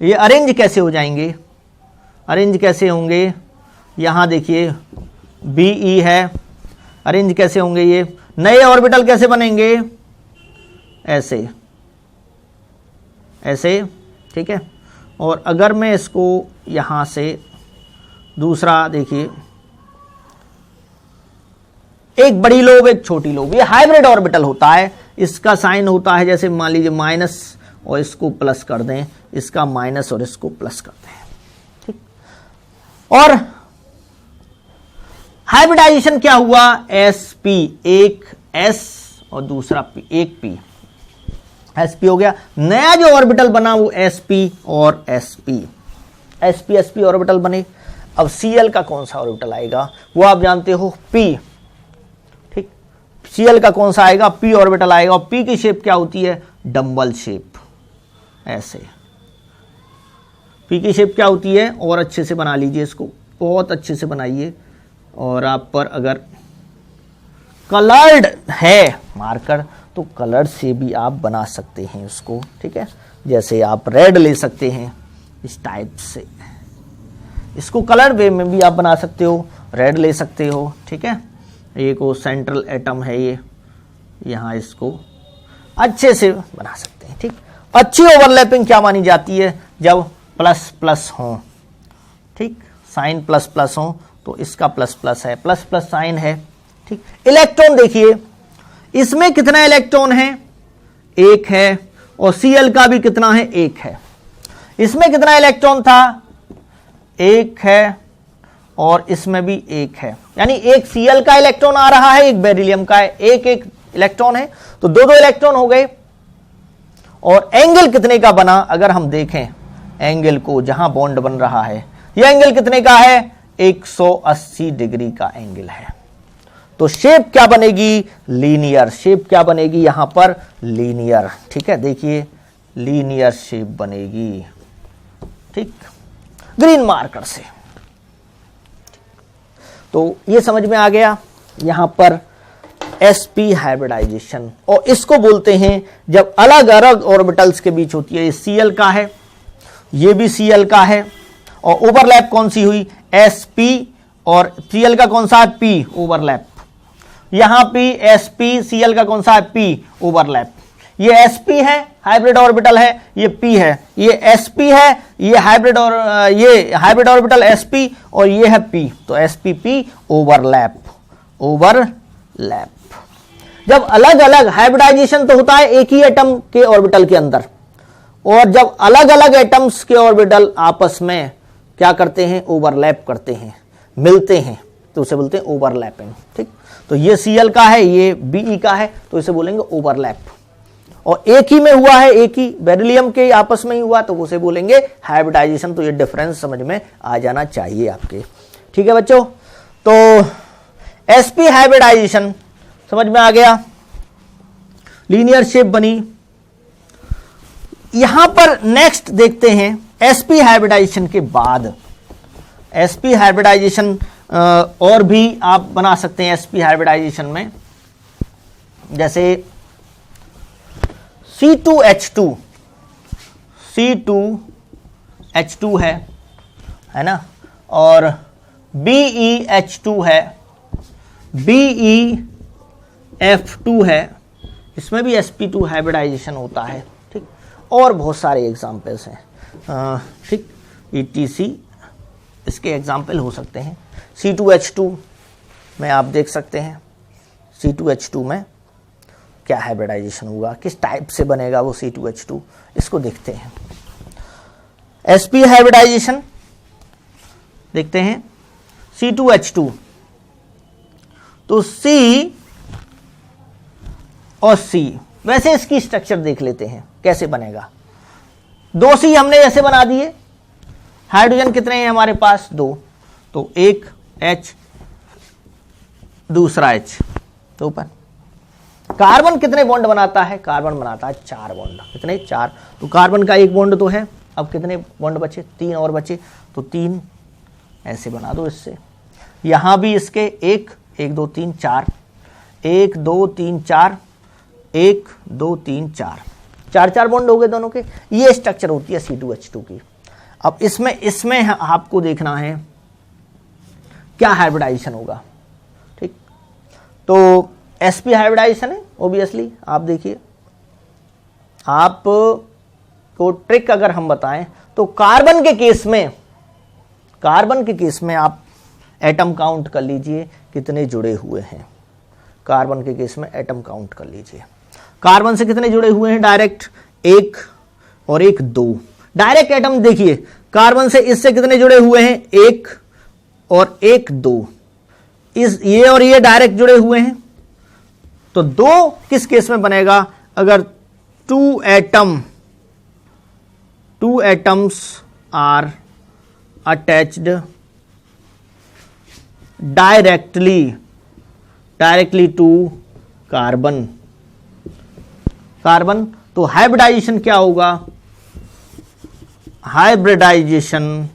ये अरेंज कैसे हो जाएंगे? अरेंज कैसे होंगे? यहां देखिए Be है, अरेंज कैसे होंगे? ये नए ऑर्बिटल कैसे बनेंगे? ऐसे ऐसे, ठीक है। और अगर मैं इसको यहां से दूसरा देखिए, एक बड़ी लोब एक छोटी लोब, ये हाइब्रिड ऑर्बिटल होता है, इसका साइन होता है जैसे मान लीजिए माइनस और इसको प्लस कर दें, इसका माइनस और इसको प्लस कर दें, ठीक। और हाइब्रिडाइजेशन क्या हुआ? sp, एक s और दूसरा p, एक p, sp हो गया। नया जो ऑर्बिटल बना वो sp और sp, sp ऑर्बिटल बने। अब Cl का कौन सा ऑर्बिटल आएगा वो आप जानते हो, p, ठीक। Cl का कौन सा आएगा? p ऑर्बिटल आएगा, और p की शेप क्या होती है? डंबल शेप, ऐसे। p की शेप क्या होती है? और अच्छे से बना लीजिए इसको, बहुत अच्छे से बनाइए, और आप पर अगर कलर्ड है मार्कर तो कलर से भी आप बना सकते हैं उसको, ठीक है। जैसे आप रेड ले सकते हैं इस टाइप से, इसको कलर वे में भी आप बना सकते हो, रेड ले सकते हो, ठीक है। ये को सेंट्रल एटम है ये, यहाँ इसको अच्छे से बना सकते हैं, ठीक। अच्छी ओवरलैपिंग क्या मानी जाती है? जब प्लस प्लस हो, ठीक, साइन प्लस प्लस हो, तो इसका प्लस प्लस है, प्लस प्लस साइन है, ठीक। इलेक्ट्रॉन देखिए, इसमें कितना इलेक्ट्रॉन है? 1 है, और Cl का भी कितना है? 1 है। इसमें कितना इलेक्ट्रॉन था? 1 है, और इसमें भी 1 है, यानी एक Cl का इलेक्ट्रॉन आ रहा है, एक बेरिलियम का है, एक एक इलेक्ट्रॉन है, तो 2 इलेक्ट्रॉन हो गए। और एंगल कितने का बना? अगर हम देखें एंगल को, जहां बॉन्ड बन रहा है, यह एंगल कितने का है? 180 डिग्री का एंगल है। तो शेप क्या बनेगी? लीनियर शेप क्या बनेगी? यहां पर लीनियर, ठीक है। देखिए लीनियर शेप बनेगी, ठीक, ग्रीन मार्कर से। तो ये समझ में आ गया यहां पर sp हाइब्रिडाइजेशन, और इसको बोलते हैं जब अलग अलग ऑर्बिटल्स के बीच होती है। ये Cl का है, ये भी Cl का है, और ओवरलैप कौन सी हुई? sp, और Cl का कौन सा है? p, overlap. यहां p sp, Cl का कौन सा है? p, overlap. ये sp है, हाइब्रिड ऑर्बिटल है, ये p है, ये sp है, ये हाइब्रिड ऑर्बिटल sp और ये है p, तो spp ओवरलैप। जब अलग अलग हाइब्रिडाइजेशन तो होता है एक ही एटम के ऑर्बिटल के अंदर, और जब अलग अलग एटम्स के ऑर्बिटल आपस में क्या करते हैं, ओवरलैप करते हैं, मिलते हैं, तो उसे बोलते हैं ओवरलैपिंग। ठीक, तो ये Cl का है, ये Be का है, तो इसे बोलेंगे ओवरलैप। और एक ही में हुआ है, एक ही बेरिलियम के आपस में ही हुआ, तो उसे बोलेंगे हाइब्रिडाइजेशन। तो ये डिफरेंस समझ में आ जाना चाहिए आपके। ठीक है बच्चों, तो sp हाइब्रिडाइजेशन समझ में आ गया, लीनियर शेप बनी। यहां पर नेक्स्ट देखते हैं sp हाइब्रिडाइजेशन के बाद, sp हाइब्रिडाइजेशन और भी आप बना सकते हैं sp हाइब्रिडाइजेशन में, जैसे C2H2 है ना, और BeH2 है, BeF2 है, इसमें भी sp2 हाइब्रिडाइजेशन होता है। ठीक, और बहुत सारे एग्जाम्पल्स हैं। ठीक, ETC इसके एग्जाम्पल हो सकते हैं। C2H2 में आप देख सकते हैं, C2H2 में क्या हाइब्रिडाइजेशन होगा, किस टाइप से बनेगा वो C2H2, इसको देखते हैं। sp हाइब्रिडाइजेशन देखते हैं, C2H2, तो C और C, वैसे इसकी स्ट्रक्चर देख लेते हैं कैसे बनेगा। 2 C हमने ऐसे बना दिए, हाइड्रोजन कितने हैं हमारे पास, 2, तो एक H, दूसरा H, तो ऊपर। कार्बन कितने बॉन्ड बनाता है, कार्बन बनाता है 4 बॉन्ड, कितने, 4, तो कार्बन का एक बॉन्ड तो है, अब कितने बॉन्ड बचे, 3 और बचे, तो 3 ऐसे बना दो इससे। यहां भी इसके 1 2 3 4, 1 2 3 4, 1 2 3 4, 4 बॉन्ड हो गए दोनों के। ये स्ट्रक्चर होती है C2H2 की। अब इसमें आपको देखना है क्या हाइब्रिडाइजेशन होगा। ठीक, तो sp हाइब्रिडाइजेशन है ऑब्वियसली। आप देखिए, आप को ट्रिक अगर हम बताएं तो कार्बन के केस में आप एटम काउंट कर लीजिए कितने जुड़े हुए हैं। कार्बन के केस में एटम काउंट कर लीजिए, कार्बन से कितने जुड़े हुए हैं, डायरेक्ट 1 और 1 2 डायरेक्ट एटम। देखिए कार्बन से इससे कितने जुड़े हुए हैं, 1 और 1 2, ये और ये डायरेक्ट जुड़े हुए हैं। तो 2 किस केस में बनेगा, अगर 2 atoms are attached directly to carbon, तो हाइब्रिडाइजेशन क्या होगा, हाइब्रिडाइजेशन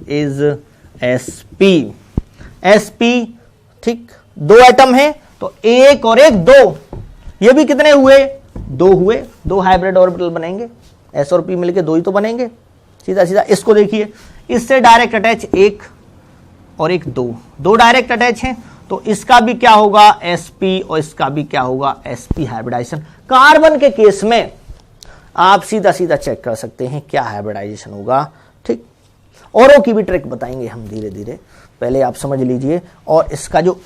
इज sp। ठीक, 2 एटम है तो 1 और 1 2, ये भी कितने हुए, 2 हुए, 2 हाइब्रिड ऑर्बिटल बनेंगे, s और p मिलके 2 ही तो बनेंगे। सीधा सीधा इसको देखिए, इससे डायरेक्ट अटैच 1 और 1 2 डायरेक्ट अटैच हैं, तो इसका भी क्या होगा sp और इसका भी क्या होगा sp हाइब्रिडाइजेशन। कार्बन के केस में आप सीधा सीधा चेक कर सकते हैं क्या हाइब्रिडाइजेशन होगा। ठीक, औरों की भी ट्रिक बताएंगे हम धीरे धीरे, पहले आप समझ लीजिए। और इसका जो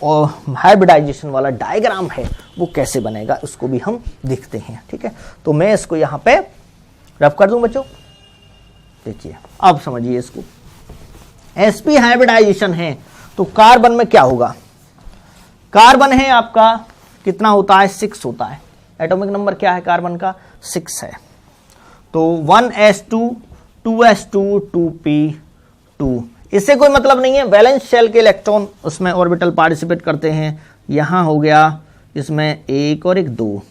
हाइब्रिडाइजेशन वाला डायग्राम है वो कैसे बनेगा उसको भी हम देखते हैं। ठीक है, तो मैं इसको यहां पे रफ कर दूं बच्चों, देखिए अब समझिए इसको। sp हाइब्रिडाइजेशन है तो कार्बन में क्या होगा, कार्बन है आपका कितना होता है, 6 होता है। एटॉमिक नंबर क्या है कार्बन का, 6 है। तो 1s2 2s2 2p2, इससे कोई मतलब नहीं है। वैलेंस शेल के इलेक्ट्रॉन उसमें ऑर्बिटल पार्टिसिपेट करते हैं। यहां हो गया इसमें 1 और 1 2,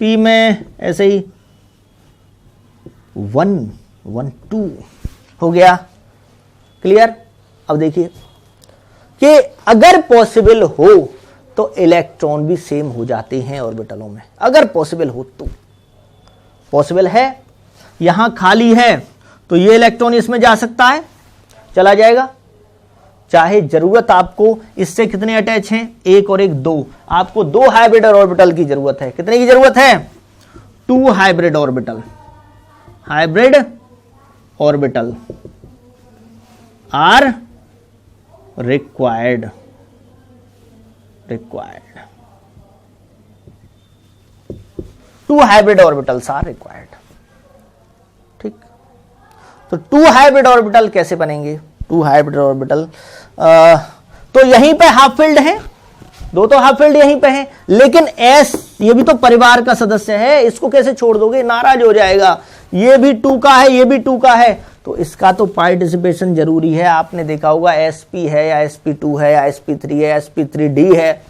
p में ऐसे ही 1 1 2 हो गया। क्लियर। अब देखिए कि अगर पॉसिबल हो तो इलेक्ट्रॉन भी सेम हो जाते हैं ऑर्बिटलों में, अगर पॉसिबल हो तो। पॉसिबल है, यहां खाली है तो ये इलेक्ट्रॉन इसमें जा सकता है, चला जाएगा। चाहे जरूरत आपको इससे कितने अटैच हैं, एक और एक दो, आपको दो हाइब्रिड ऑर्बिटल की जरूरत है। कितने की जरूरत है, 2 hybrid orbital. Hybrid orbital are required. 2 hybrid orbitals are required. ठीक, तो 2 हाइब्रिड ऑर्बिटल कैसे बनेंगे, 2 हाइब्रिड ऑर्बिटल तो यहीं पे हाफ फील्ड है, दो तो हाफ फील्ड यहीं पे है, लेकिन एस ये भी तो परिवार का सदस्य है, इसको कैसे छोड़ दोगे, नाराज हो जाएगा। ये भी 2 का है, ये भी 2 का है, तो इसका तो पार्टिसिपेशन जरूरी है। आपने देखा होगा sp है या sp2 है या sp3 है या sp3d है,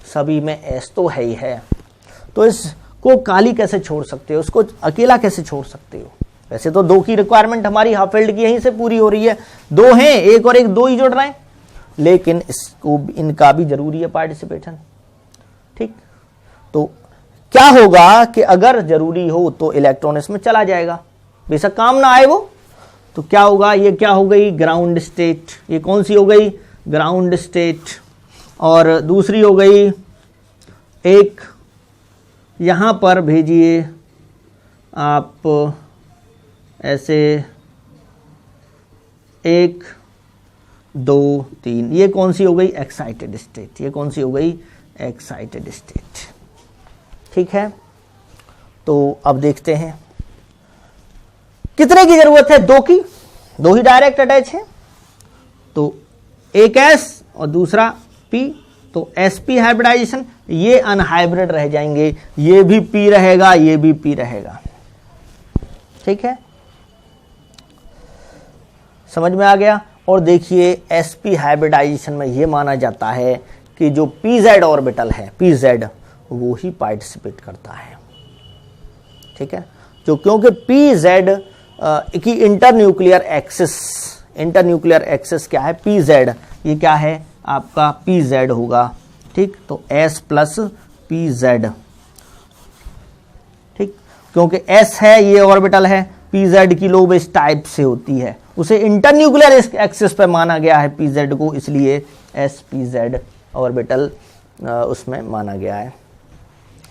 सभी में s तो है ही है। तो इसको काली कैसे छोड़ सकते हो, उसको अकेला कैसे छोड़ सकते हो। वैसे तो 2 की रिक्वायरमेंट हमारी हाफ फील्ड की यहीं से पूरी हो रही है, 2 हैं, एक और एक 2 ही जोड़ रहे हैं, लेकिन इसको इनका भी जरूरी है पार्टिसिपेशन। ठीक, तो क्या होगा कि अगर जरूरी हो तो इलेक्ट्रॉन इसमें चला जाएगा, बेशक काम ना आए वो, तो क्या होगा, ये क्या हो गई, ग्राउंड स्टेट। ये कौन सी हो गई, ग्राउंड स्टेट। और दूसरी हो गई, एक यहां पर भेजिए आप ऐसे 1 2 3, ये कौन सी हो गई, एक्साइटेड स्टेट। ये कौन सी हो गई, एक्साइटेड स्टेट। ठीक है, तो अब देखते हैं कितने की जरूरत है, 2 की, 2 ही डायरेक्ट अटैच है, तो एक s और दूसरा p, तो sp हाइब्रिडाइजेशन, ये अनहाइब्रिड रह जाएंगे, ये भी p रहेगा, ये भी p रहेगा। ठीक है, समझ में आ गया। और देखिए sp हाइब्रिडाइजेशन में ये माना जाता है कि जो pz ऑर्बिटल है, pz वो ही पार्टिसिपेट करता है। ठीक है, जो क्योंकि pz की इंटरन्यूक्लियर एक्सिस क्या है, pz, ये क्या है आपका pz होगा। ठीक, तो s प्लस pz। ठीक, क्योंकि s है, ये ऑर्बिटल है, pz की लोब इस टाइप से होती है, उसे इंटरन्यूक्लियर एक्सिस पे माना गया है pz को, इसलिए spz ऑर्बिटल उसमें माना गया है,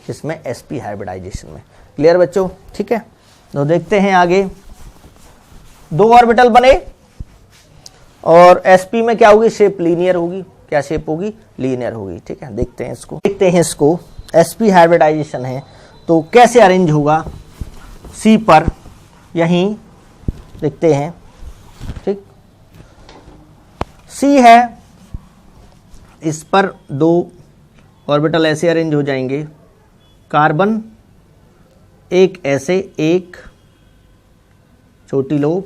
इसमें sp हाइब्रिडाइजेशन में। क्लियर बच्चों। ठीक है, तो देखते हैं आगे, 2 ऑर्बिटल बने और sp में क्या होगी, शेप लीनियर होगी। क्या शेप होगी, लीनियर होगी। ठीक है, देखते हैं इसको sp हाइब्रिडाइजेशन है तो कैसे अरेंज होगा, c पर यहीं देखते हैं। ठीक, c है, इस पर 2 ऑर्बिटल ऐसे अरेंज हो जाएंगे, कार्बन एक ऐसे, एक छोटी लोब,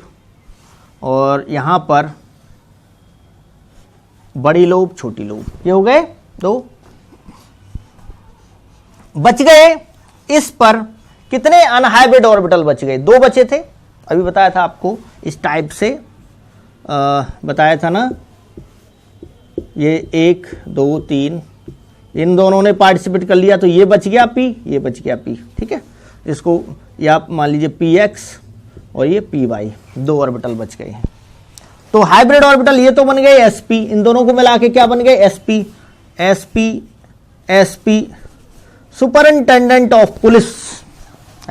और यहां पर बड़ी लोब, छोटी लोब, ये हो गए 2। बच गए इस पर कितने अनहाइब्रिड ऑर्बिटल बच गए, 2 बचे थे, अभी बताया था आपको, इस टाइप से बताया था ना, ये 1 2 3, इन दोनों ने पार्टिसिपेट कर लिया, तो ये बच गया p, ये बच गया p। ठीक है, इसको या आप मान लीजिए px और ये py, 2 ऑर्बिटल बच गए हैं। तो हाइब्रिड ऑर्बिटल ये तो बन गए sp, इन दोनों को मिला के क्या बन गए, sp superintendent of police.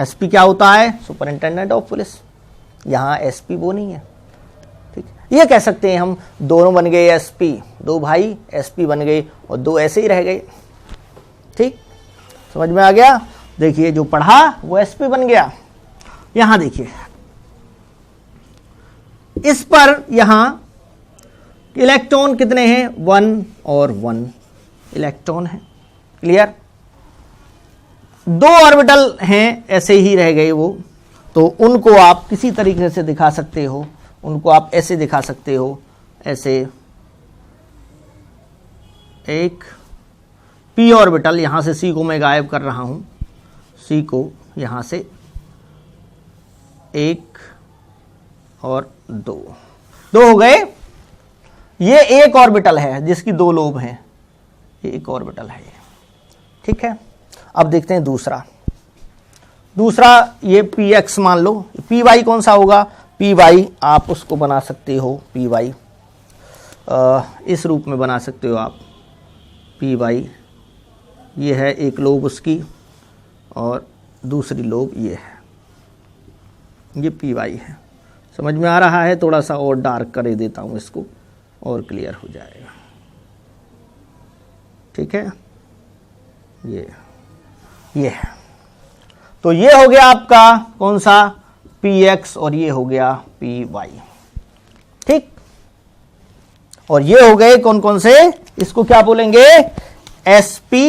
sp क्या होता है, सुपरिंटेंडेंट ऑफ पुलिस, यहां sp वो नहीं है। ठीक, ये कह सकते हैं हम, दोनों बन गए sp, 2 भाई sp बन गए और 2 ऐसे ही रह गए। ठीक, समझ में आ गया। देखिए जो पढ़ा वो sp बन गया। यहां देखिए, इस पर यहां इलेक्ट्रॉन कितने हैं, 1 और 1 इलेक्ट्रॉन है। क्लियर, 2 ऑर्बिटल हैं ऐसे ही रह गए वो, तो उनको आप किसी तरीके से दिखा सकते हो, उनको आप ऐसे दिखा सकते हो, ऐसे एक p ऑर्बिटल, यहां से c को मैं गायब कर रहा हूं, c को यहां से 1 और 2 हो गए। ये एक ऑर्बिटल है जिसकी 2 लोब हैं, ये एक ऑर्बिटल है। ठीक है, अब देखते हैं दूसरा ये px मान लो, py कौन सा होगा, py आप उसको बना सकते हो, py इस रूप में बना सकते हो आप, पी वाई, ये है एक लोब उसकी और दूसरी लोब ये है, ये पी वाई है। समझ में आ रहा है? थोड़ा सा और डार्क कर देता हूँ इसको और क्लियर हो जाएगा। ठीक है, ये है। तो ये हो गया आपका कौन सा, पी एक्स, और ये हो गया पी वाई। ठीक, और ये हो गए कौन कौन से, इसको क्या बोलेंगे, एस पी,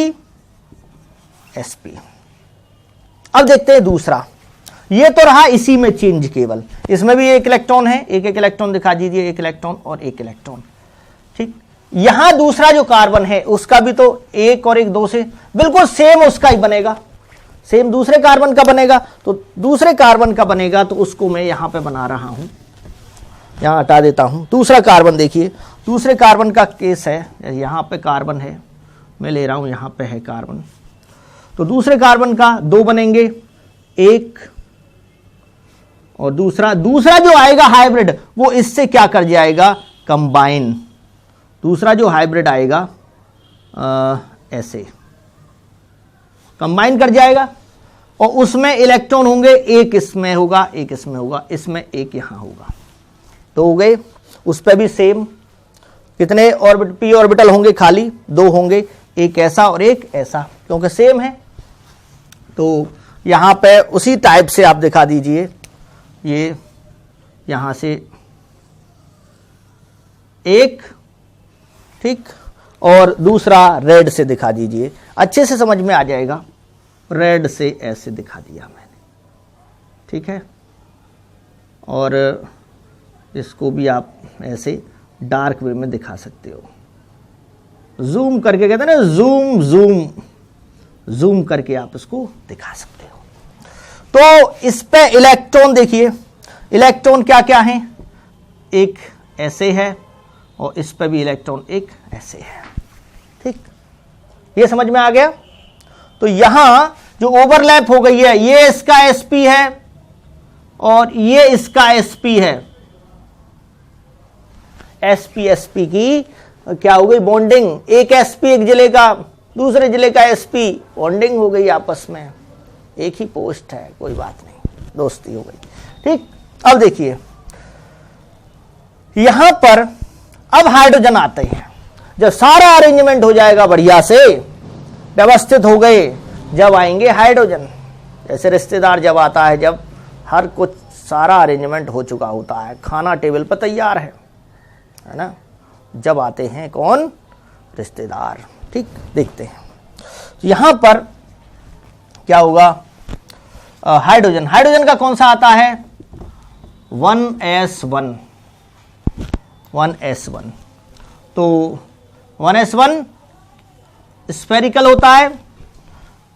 एस पी। अब देखते हैं दूसरा, ये तो रहा इसी में चेंज केवल, इसमें भी एक इलेक्ट्रॉन है, एक एक इलेक्ट्रॉन दिखा दीजिए, एक इलेक्ट्रॉन और एक इलेक्ट्रॉन। ठीक, यहां दूसरा जो कार्बन है उसका भी तो एक और एक दो से बिल्कुल सेम उसका ही बनेगा, सेम दूसरे कार्बन का बनेगा। तो दूसरे कार्बन का बनेगा तो उसको मैं यहां पे बना रहा हूं, यहां हटा देता हूं। दूसरा कार्बन देखिए, दूसरे कार्बन का केस है, यहां पे कार्बन है, मैं ले रहा हूं यहां पे है कार्बन, तो दूसरे कार्बन का दो बनेंगे, एक और दूसरा जो आएगा हाइब्रिड वो इससे क्या कर जाएगा, कंबाइन। दूसरा जो हाइब्रिड आएगा ऐसे कंबाइन कर जाएगा और उसमें इलेक्ट्रॉन होंगे, एक इसमें होगा, एक इसमें होगा, इसमें एक यहां होगा, तो हो गए। उस पर भी सेम, कितने ऑर्बिट, पी ऑर्बिटल होंगे, खाली दो होंगे, एक ऐसा और एक ऐसा, क्योंकि सेम है। तो यहां पे उसी टाइप से आप दिखा दीजिए, ये यहां से एक, ठीक, और दूसरा रेड से दिखा दीजिए, अच्छे से समझ में आ जाएगा। रेड से ऐसे दिखा दिया मैंने, ठीक है, और इसको भी आप ऐसे डार्क वे में दिखा सकते हो, जूम करके, कहते हैं ना जूम जूम, जूम करके आप इसको दिखा सकते हो। तो इस पे इलेक्ट्रॉन देखिए, इलेक्ट्रॉन क्या क्या है, एक ऐसे है और इस पे भी इलेक्ट्रॉन एक ऐसे है। ठीक, ये समझ में आ गया। तो यहां जो ओवरलैप हो गई है, ये इसका sp है और ये इसका sp है, sp की क्या हो गई, बॉन्डिंग। एक sp एक जिले का, दूसरे जिले का sp, बॉन्डिंग हो गई आपस में, एक ही पोस्ट है, कोई बात नहीं, दोस्ती हो गई। ठीक, अब देखिए यहां पर अब हाइड्रोजन आते हैं। जब सारा अरेंजमेंट हो जाएगा बढ़िया से, व्यवस्थित हो गए, जब आएंगे हाइड्रोजन। जैसे रिश्तेदार जब आता है, जब हर कुछ सारा अरेंजमेंट हो चुका होता है, खाना टेबल पर तैयार है ना, जब आते हैं कौन, रिश्तेदार। ठीक, देखते हैं यहां पर क्या होगा, हाइड्रोजन, हाइड्रोजन का कौन सा आता है, 1s1, 1s1। तो 1s1 स्फेरिकल होता है,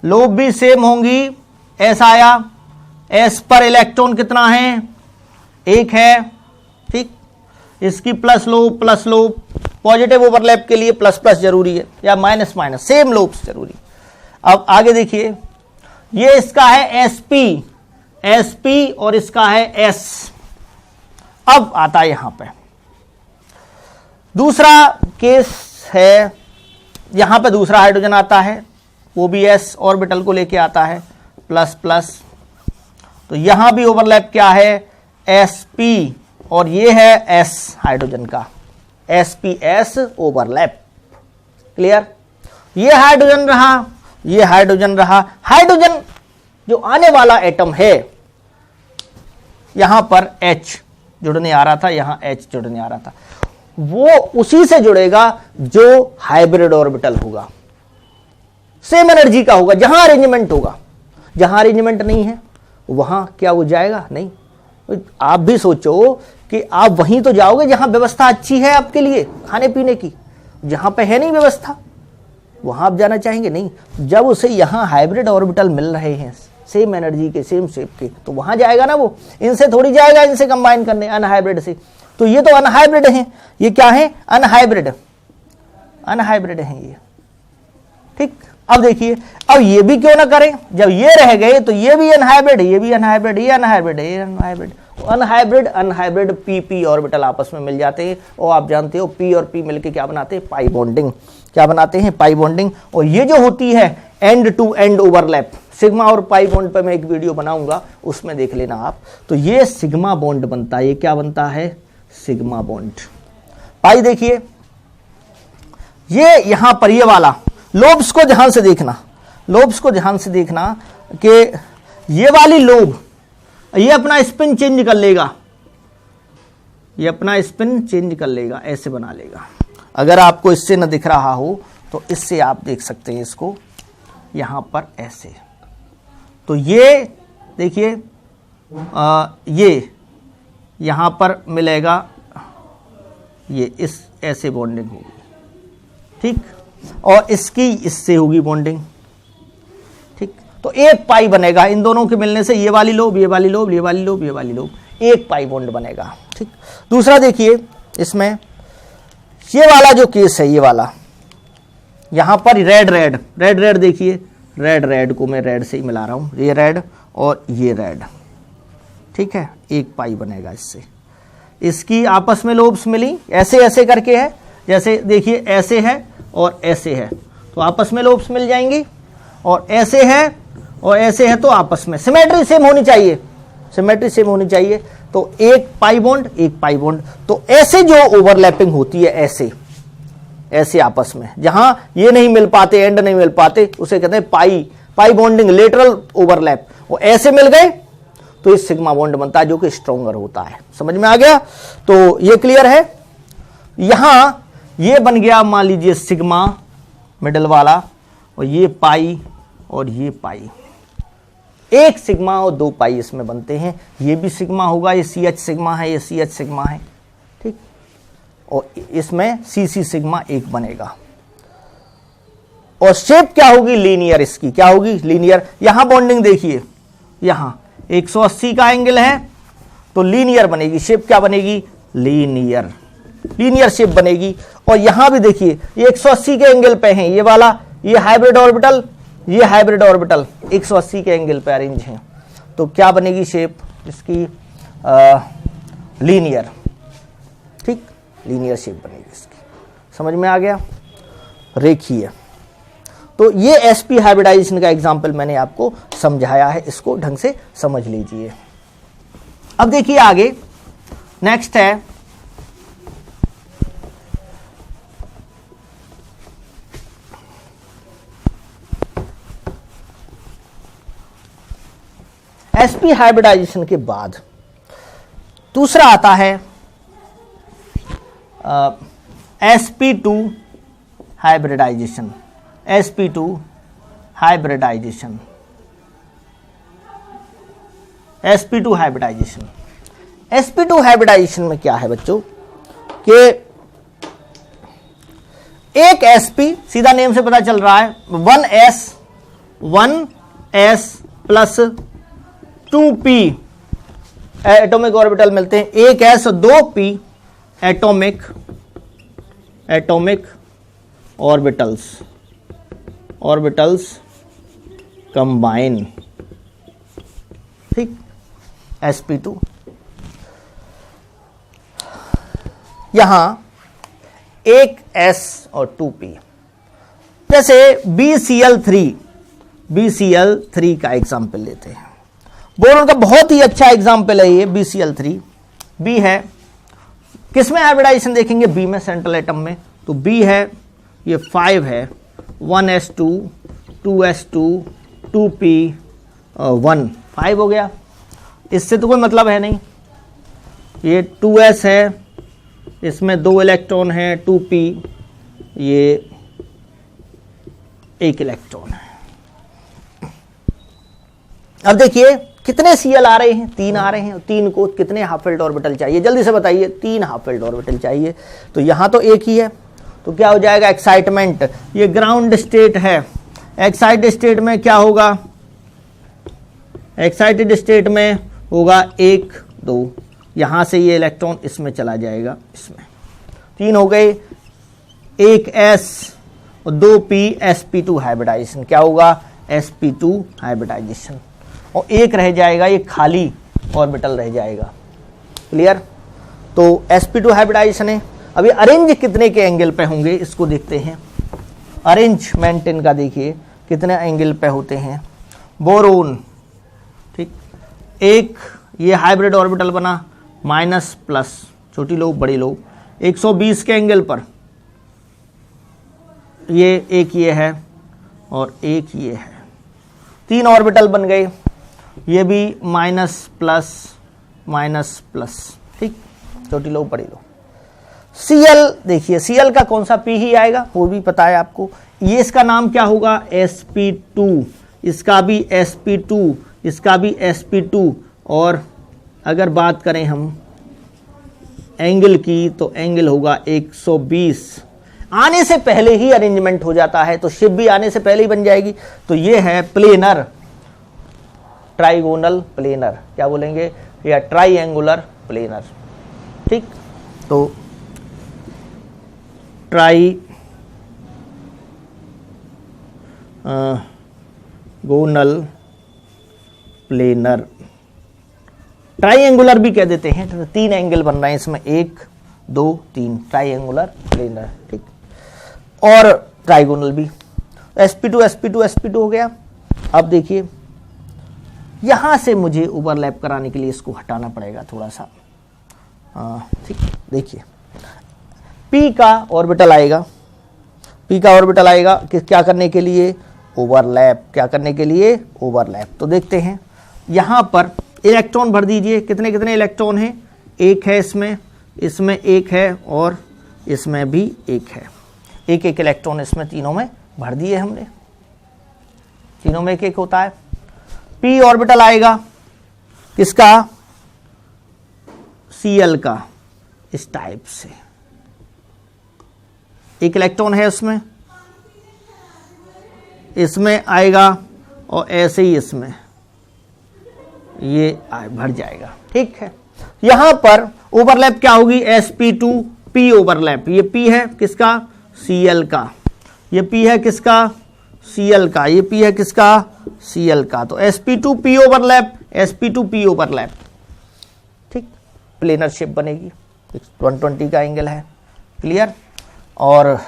लोब भी सेम होंगी, एस आया, एस पर इलेक्ट्रॉन कितना है, एक है। ठीक, इसकी प्लस लोब, पॉजिटिव ओवरलैप के लिए प्लस प्लस जरूरी है या माइनस माइनस, सेम लोब्स जरूरी। अब आगे देखिए, ये इसका है sp और इसका है s। अब आता है यहां पे दूसरा केस है, यहां पे दूसरा हाइड्रोजन आता है, वो भी s ऑर्बिटल को लेके आता है, प्लस प्लस। तो यहां भी ओवरलैप क्या है, sp, और ये है s हाइड्रोजन का, sps ओवरलैप। क्लियर, ये हाइड्रोजन रहा, ये हाइड्रोजन रहा। हाइड्रोजन जो आने वाला एटम है, यहां पर H जुड़ने आ रहा था, यहां H जुड़ने आ रहा था, वो उसी से जुड़ेगा जो हाइब्रिड ऑर्बिटल होगा, सेम एनर्जी का होगा, जहां अरेंजमेंट होगा। जहां अरेंजमेंट नहीं है वहां क्या हो जाएगा, नहीं। आप भी सोचो कि आप वहीं तो जाओगे जहां व्यवस्था अच्छी है आपके लिए खाने पीने की, जहां पे है नहीं व्यवस्था वहां आप जाना चाहेंगे, नहीं। जब उसे यहां हाइब्रिड ऑर्बिटल मिल रहे हैं सेम एनर्जी के, सेम शेप के, तो वहां जाएगा ना वो, इनसे थोड़ी जाएगा इनसे कंबाइन करने अनहाइब्रिड से। तो ये तो अनहाइब्रिड है, ये क्या है, अनहाइब्रिड, अनहाइब्रिड है ये। ठीक, अब देखिए, अब ये भी क्यों ना करें, जब ये रह गए तो ये भी अनहाइब्रिड, ये भी अनहाइब्रिड, ये अनहाइब्रिड, ये unhybrid, unhybrid unhybrid P P orbital आपस में मिल जाते हैं, और आप जानते हो पी और पी मिलके क्या बनाते हैं, पाई बॉन्डिंग। क्या बनाते हैं, पाई बॉन्डिंग। और ये जो होती है end to end overlap, sigma और पाई बॉन्ड पर मैं एक वीडियो बनाऊंगा, उसमें देख लेना आप। तो ये सिग्मा बॉन्ड बनता है। ये क्या बनता है, सिग्मा बॉन्ड। पाई देखिए, ये यहां पर ये वाला लोब्स को ध्यान से देखना, लोब्स को ध्यान से देखना कि ये वाली लोब ये अपना स्पिन चेंज कर लेगा, ये अपना स्पिन चेंज कर लेगा, ऐसे बना लेगा। अगर आपको इससे न दिख रहा हो तो इससे आप देख सकते हैं इसको, यहां पर ऐसे। तो ये देखिए ये यहां पर मिलेगा, ये इस ऐसे बॉन्डिंग होगी, ठीक, और इसकी इससे होगी बॉन्डिंग, ठीक। तो एक पाई बनेगा इन दोनों के मिलने से, ये वाली लोब, ये वाली लोब, ये वाली लोब, ये वाली लोब, एक पाई बॉन्ड बनेगा, ठीक। दूसरा देखिए, इसमें ये वाला जो केस है, ये वाला यहां पर रेड रेड रेड रेड देखिए, रेड रेड को मैं रेड से ही मिला रहा हूं, ये रेड और ये रेड, ठीक है, एक पाई बनेगा इससे। इसकी आपस में लोब्स मिली, ऐसे ऐसे करके है, जैसे देखिए ऐसे है और ऐसे है, तो आपस में लोब्स मिल जाएंगी, और ऐसे है और ऐसे है, तो आपस में सिमेट्री सेम होनी चाहिए, सिमेट्री सेम होनी चाहिए। तो एक पाई बॉन्ड, एक पाई बॉन्ड। तो ऐसे जो ओवरलैपिंग होती है, ऐसे ऐसे आपस में, जहां ये नहीं मिल पाते, एंड नहीं मिल पाते, उसे कहते हैं पाई पाई बॉन्डिंग, लेटरल ओवरलैप। वो ऐसे मिल गए तो ये सिग्मा बॉन्ड बनता है, जो कि स्ट्रॉन्गर होता है। समझ में आ गया? तो ये क्लियर है। यहां ये बन गया, मान लीजिए सिग्मा मिडल वाला, और ये पाई और ये पाई, एक सिग्मा और दो पाई इसमें बनते हैं। ये भी सिग्मा होगा, ये सी एच सिग्मा है, ये सी एच सिग्मा है, ठीक, और इसमें सी सी सिग्मा एक बनेगा। और शेप क्या होगी, लीनियर। इसकी क्या होगी, लीनियर। यहां बॉन्डिंग देखिए, यहां 180 का एंगल है, तो लीनियर बनेगी। शेप क्या बनेगी, लीनियर, लीनियर शेप बनेगी। और यहां भी देखिए, ये 180 के एंगल पे हैं, ये वाला, ये हाइब्रिड ऑर्बिटल, ये हाइब्रिड ऑर्बिटल 180 के एंगल पे अरेंज हैं, तो क्या बनेगी शेप इसकी, लीनियर, ठीक, लीनियर शेप बनेगी इसकी। समझ में आ गया, रेखीय। तो ये एसपी हाइब्रिडाइजेशन का एग्जांपल मैंने आपको समझाया है, इसको ढंग से समझ लीजिए। अब देखिए आगे, नेक्स्ट है एसपी हाइब्रिडाइजेशन के बाद दूसरा आता है sp2 hybridisation. sp2 hybridisation, sp2 hybridisation. sp2 hybridisation में क्या है बच्चों कि एक sp, सीधा नेम से पता चल रहा है, 1s plus 2p atomic orbital मिलते हैं। एक s और 2p एटॉमिक ऑर्बिटल्स कंबाइन, ठीक, sp2। यहां एक s और 2p, जैसे BCl3 का एग्जांपल लेते हैं। बोरोन का बहुत ही अच्छा एग्जांपल है ये BCl3। बी है, किसमें हाइब्रिडाइजेशन देखेंगे, बी में, सेंट्रल एटम में। तो बी है, ये 5 है, 1s2 2s2 2p1, 5 हो गया। इससे तो कोई मतलब है नहीं। ये 2s है, इसमें 2 इलेक्ट्रॉन है, 2p ये 1 इलेक्ट्रॉन है। अब देखिए कितने Cl आ रहे हैं, 3 आ रहे हैं। 3 को कितने हाफ फिल्ड ऑर्बिटल चाहिए, जल्दी से बताइए। 3 हाफ फिल्ड ऑर्बिटल चाहिए, तो यहां तो एक ही है, तो क्या हो जाएगा, एक्साइटमेंट। ये ग्राउंड स्टेट है, एक्साइटेड स्टेट में क्या होगा, एक्साइटेड स्टेट में होगा 1 2, यहां से ये इलेक्ट्रॉन इसमें चला जाएगा, इसमें 3 हो गए, 1 s और 2p sp2 हाइब्रिडाइजेशन। क्या होगा, sp2 हाइब्रिडाइजेशन। और एक रह जाएगा, ये खाली ऑर्बिटल रह जाएगा, क्लियर। तो sp2 हाइब्रिडाइजेशन है। अभी अरेंज कितने के एंगल पे होंगे इसको देखते हैं। अरेंजमेंट इनका देखिए कितने एंगल पे होते हैं। बोरोन, ठीक, एक ये हाइब्रिड ऑर्बिटल बना माइनस प्लस, छोटी लोब बड़ी लोब, 120 के एंगल पर, ये एक ये है और एक ये है, 3 ऑर्बिटल बन गए, ये भी माइनस प्लस, ठीक, छोटी लोब बड़ी लोब। Cl देखिए, Cl का कौन सा P ही आएगा वो भी पता है आपको। ये इसका नाम क्या होगा, sp2, इसका भी sp2, इसका भी sp2। और अगर बात करें हम एंगल की तो एंगल होगा 120। आने से पहले ही अरेंजमेंट हो जाता है, तो शिप भी आने से पहले ही बन जाएगी। तो ये है प्लेनर, ट्राइगोनल प्लेनर, क्या बोलेंगे, या ट्राइएंगुलर प्लेनर, ठीक। तो ट्राइगोनल प्लेनर, ट्राइएंगुलर भी कह देते हैं। तो 3 एंगल बन रहे हैं इसमें, 1 2 3, ट्राइएंगुलर प्लेनर, ठीक। और ट्राइगोनल भी। sp2 हो गया। अब देखिए यहां से मुझे ओवरलैप कराने के लिए इसको हटाना पड़ेगा थोड़ा सा, ठीक। देखिए p का ऑर्बिटल आएगा, p का ऑर्बिटल आएगा क्या करने के लिए, ओवरलैप, क्या करने के लिए, ओवरलैप। तो देखते हैं यहां पर इलेक्ट्रॉन भर दीजिए, कितने कितने इलेक्ट्रॉन हैं, एक है इसमें, इसमें एक है और इसमें भी एक है, एक एक इलेक्ट्रॉन इसमें तीनों में भर दिए हमने, तीनों में एक एक होता है। p ऑर्बिटल आएगा किसका, Cl का, इस टाइप से, एक इलेक्ट्रॉन है उसमें, इसमें आएगा और ऐसे ही इसमें ये भर जाएगा, ठीक है। यहां पर ओवरलैप क्या होगी, sp2 p ओवरलैप, ये p है किसका, Cl का, ये p है किसका, Cl का, ये p है किसका, Cl का। तो sp2 p overlap, sp2 p overlap, ठीक, प्लेनर शेप बनेगी, 120 का एंगल है, क्लियर। और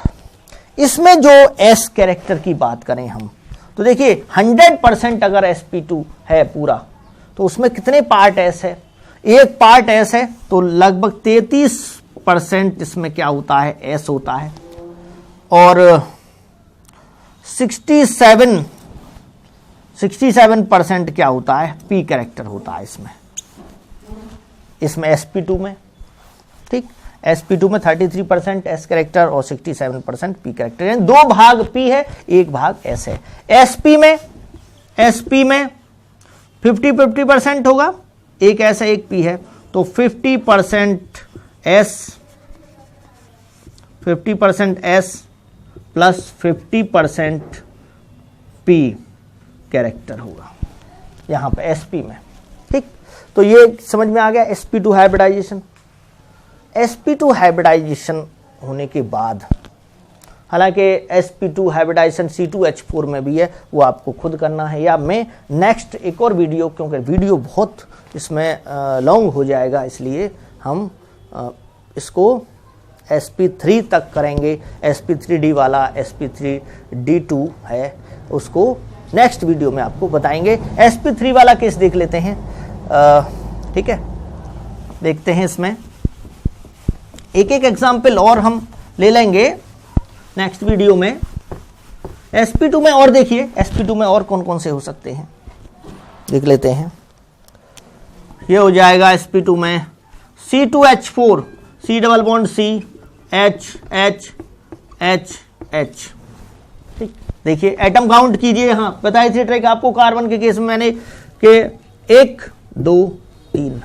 इसमें जो s कैरेक्टर की बात करें हम, तो देखिए 100% अगर sp2 है पूरा, तो उसमें कितने पार्ट s है, एक पार्ट s है, तो लगभग 33% इसमें क्या होता है, s होता है। और 67% क्या होता है, p कैरेक्टर होता है इसमें sp2 में, ठीक। sp2 में 33% s कैरेक्टर और 67% p कैरेक्टर, यानी 2 भाग p है, 1 भाग s है। sp में 50% होगा, एक s है एक p है, तो 50% s प्लस 50% p कैरेक्टर होगा यहां पे sp में, ठीक। तो ये समझ में आ गया sp2 हाइब्रिडाइजेशन। sp2 हाइब्रिडाइजेशन होने के बाद, हालांकि sp2 हाइब्रिडाइजेशन C2H4 में भी है, वो आपको खुद करना है, या मैं नेक्स्ट एक और वीडियो, क्योंकि वीडियो बहुत इसमें लॉन्ग हो जाएगा, इसलिए हम इसको sp3 तक करेंगे। sp3d वाला sp3d2 है, उसको नेक्स्ट वीडियो में आपको बताएंगे। sp3 वाला केस देख लेते हैं, ठीक है, देखते हैं इसमें एक एक एग्जाम्पल और हम ले लेंगे नेक्स्ट वीडियो में। sp2 में और देखिए, sp2 में और कौन कौन से हो सकते हैं देख लेते हैं। ये हो जाएगा sp2 में C2H4, C double bond C, H H H H, ठीक। देखिए एटम काउंट कीजिए, हाँ बताई थी ट्रिक आपको कार्बन के केस में मैंने कि 1 2 3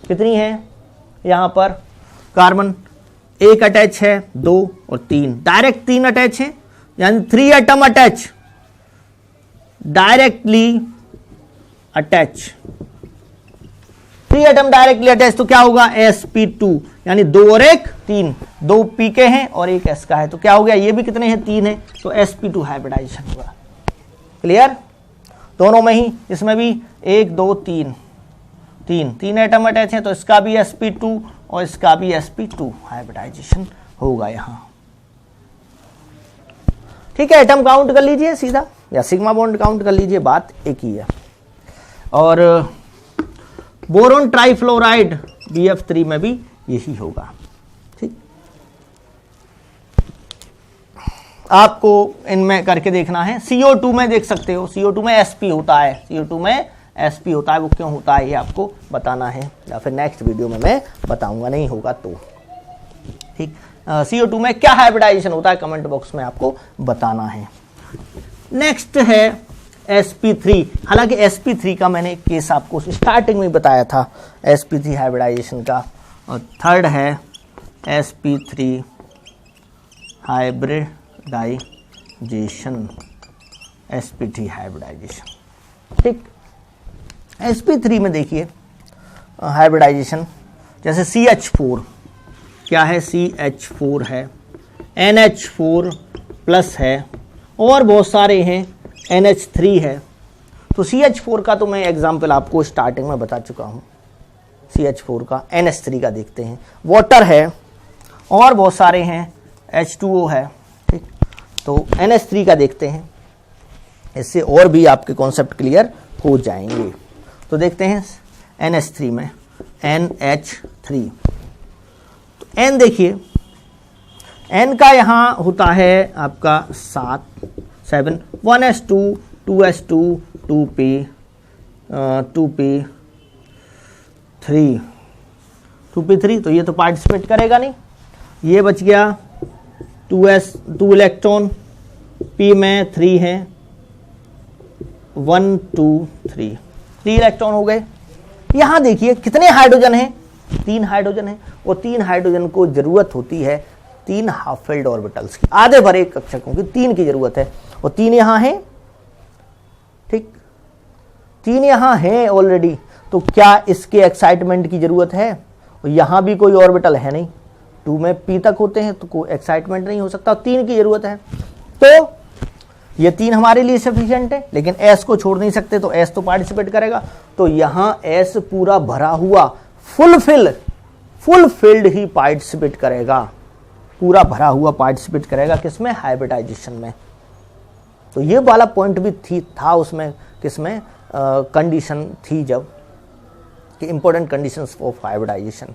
कितनी है, यहां पर कार्बन 1 अटैच है, 2 और 3 डायरेक्ट 3 अटैच है, यानी 3 atom attach, directly attach, 3 atom directly attach, तो क्या होगा sp2, यानी 2 और 1 3, 2 p के हैं और 1 s का है, तो क्या हो गया, ये भी कितने हैं, 3 है, तो sp2 हाइब्रिडाइजेशन हुआ, क्लियर। दोनों में ही, इसमें भी 1 2 3, तीन एटम अटैच हैं, तो इसका भी sp2 और इसका भी sp2 हाइब्रिडाइजेशन होगा यहां। ठीक है, एटम काउंट कर लीजिए सीधा, या सिग्मा बॉन्ड काउंट कर लीजिए, बात एक ही है। और बोरोन ट्राइफ्लोराइड BF3 में भी यही होगा। ठीक, आपको इनमें करके देखना है। CO2 में देख सकते हो, CO2 में sp होता है, CO2 में sp होता है, वो क्यों होता है ये आपको बताना है, या फिर नेक्स्ट वीडियो में मैं बताऊंगा, नहीं होगा तो। ठीक, CO2 में क्या हाइब्रिडाइजेशन होता है कमेंट बॉक्स में आपको बताना है। नेक्स्ट है sp3। हालांकि sp3 का मैंने केस आपको स्टार्टिंग में बताया था, sp3 हाइब्रिडाइजेशन का। और थर्ड है sp3 हाइब्रिडाइजेशन, sp3 हाइब्रिडाइजेशन। ठीक, sp3 में देखिए हाइब्रिडाइजेशन, जैसे CH4, क्या है, CH4 है, NH4 प्लस है, और बहुत सारे हैं, NH3 है। तो CH4 का तो मैं एग्जाम्पल आपको स्टार्टिंग में बता चुका हूँ, CH4 का। NH3 का देखते हैं, वाटर है और बहुत सारे हैं, H2O है। ठीक, तो NH3 का देखते हैं, इससे और भी आपके कॉन्सेप्ट क्लियर हो जाएंगे। तो देखते हैं NH3 में, NH3, तो N देखिए, N का यहाँ होता है आपका 7 1s2 2s2 2p3, तो ये तो पार्टिसिपेट करेगा नहीं। ये बच गया 2 इलेक्ट्रॉन, p में 3 है, 1 2 3 इलेक्ट्रॉन हो गए। यहां देखिए कितने हाइड्रोजन हैं, 3 हाइड्रोजन हैं, और 3 हाइड्रोजन को जरूरत होती है 3 हाफ फिल्ड ऑर्बिटल्स की, आधे भरे कक्षकों की 3 की जरूरत है, और 3 यहां हैं। ठीक, 3 यहां हैं ऑलरेडी, तो क्या इसके एक्साइटमेंट की जरूरत है? और यहां भी कोई ऑर्बिटल है नहीं, 2 में p तक होते हैं, तो कोई एक्साइटमेंट नहीं हो सकता, 3 की जरूरत है। तो ये 3 हमारे लिए सफिशिएंट है, लेकिन s को छोड़ नहीं सकते, तो s तो पार्टिसिपेट करेगा। तो यहां s पूरा भरा हुआ फुल फिल्ड ही पार्टिसिपेट करेगा, पूरा भरा हुआ पार्टिसिपेट करेगा किसमें, हाइब्रिडाइजेशन में। तो ये वाला पॉइंट भी था उसमें, किसमें, कंडीशन थी जब, कि इंपॉर्टेंट कंडीशंस ऑफ हाइब्रिडाइजेशन,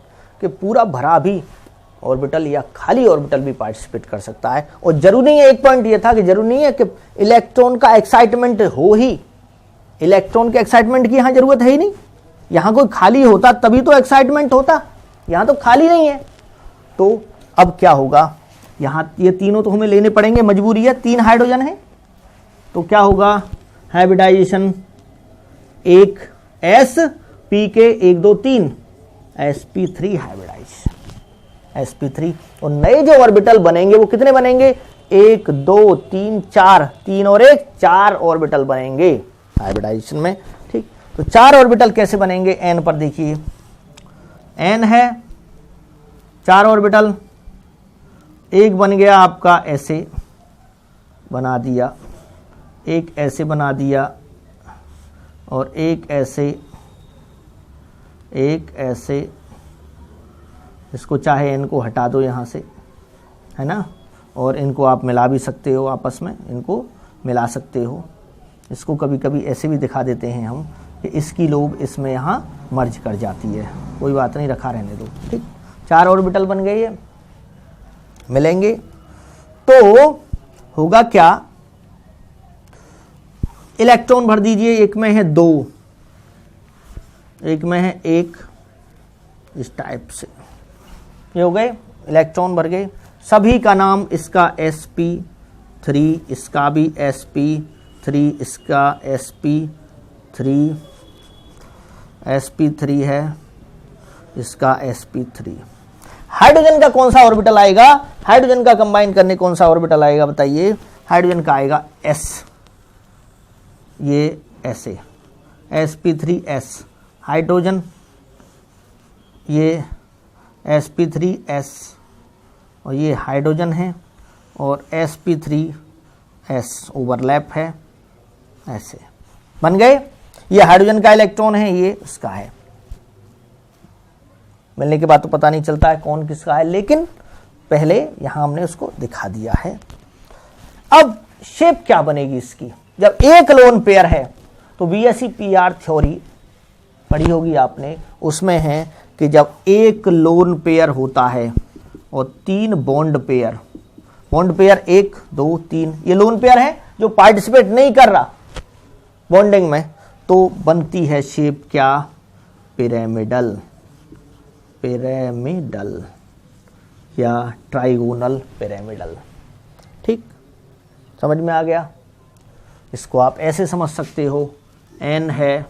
कि पूरा भरा भी ऑर्बिटल या खाली ऑर्बिटल भी पार्टिसिपेट कर सकता है। और जरूरी नहीं है, एक पॉइंट ये था कि जरूरी नहीं है कि इलेक्ट्रॉन का एक्साइटमेंट हो ही, इलेक्ट्रॉन के एक्साइटमेंट की यहां जरूरत है ही नहीं, यहां कोई खाली होता तभी तो एक्साइटमेंट होता, यहां तो खाली नहीं है। तो अब क्या होगा, यहां ये तीनों तो हमें लेने पड़ेंगे, मजबूरी है, 3 हाइड्रोजन है, तो क्या होगा, हाइब्रिडाइजेशन, एक sp के 1 2 3 sp3 हाइब्रिडाइजेशन, sp3। और नए जो ऑर्बिटल बनेंगे वो कितने बनेंगे, 1 2 3 4, 3 और 1 4 ऑर्बिटल बनेंगे हाइब्रिडाइजेशन में। ठीक, तो 4 ऑर्बिटल कैसे बनेंगे, n पर देखिए, n है 4 ऑर्बिटल, एक बन गया आपका ऐसे बना दिया, एक ऐसे बना दिया, और एक ऐसे, इसको चाहे इनको हटा दो यहाँ से, है ना, और इनको आप मिला भी सकते हो, आपस में इनको मिला सकते हो। इसको कभी कभी ऐसे भी दिखा देते हैं हम कि इसकी लोब इसमें यहाँ मर्ज कर जाती है, कोई बात नहीं, रखा रहने दो। ठीक, 4 ऑर्बिटल बन गए, ये मिलेंगे तो होगा क्या, इलेक्ट्रॉन भर दीजिए, एक में है 2, एक में है 1, इस टाइप से ये हो गए, इलेक्ट्रॉन भर गए। सभी का नाम, इसका sp3, इसका भी sp3, इसका sp3 है, इसका sp3। हाइड्रोजन का कौन सा ऑर्बिटल आएगा, हाइड्रोजन का कंबाइन करने कौन सा ऑर्बिटल आएगा बताइए, हाइड्रोजन का आएगा s, ये ऐसे sp3s हाइड्रोजन, ये sp3s, और ये हाइड्रोजन है, और sp3s ओवरलैप है, ऐसे बन गए। ये हाइड्रोजन का इलेक्ट्रॉन है, ये इसका है। मिलने के बाद तो पता नहीं चलता है कौन किसका है, लेकिन पहले यहां हमने उसको दिखा दिया है। अब शेप क्या बनेगी इसकी, जब एक लोन पेयर है तो बीएससी पीआर थ्योरी पढ़ी होगी आपने, उसमें है कि जब एक लोन पेयर होता है और 3 बॉन्ड पेयर 1 2 3 ये लोन पेयर है जो पार्टिसिपेट नहीं कर रहा बॉन्डिंग में, तो बनती है शेप क्या, पिरामिडल या ट्राइगोनल पिरामिडल। ठीक, समझ में आ गया। इसको आप ऐसे समझ सकते हो, n है,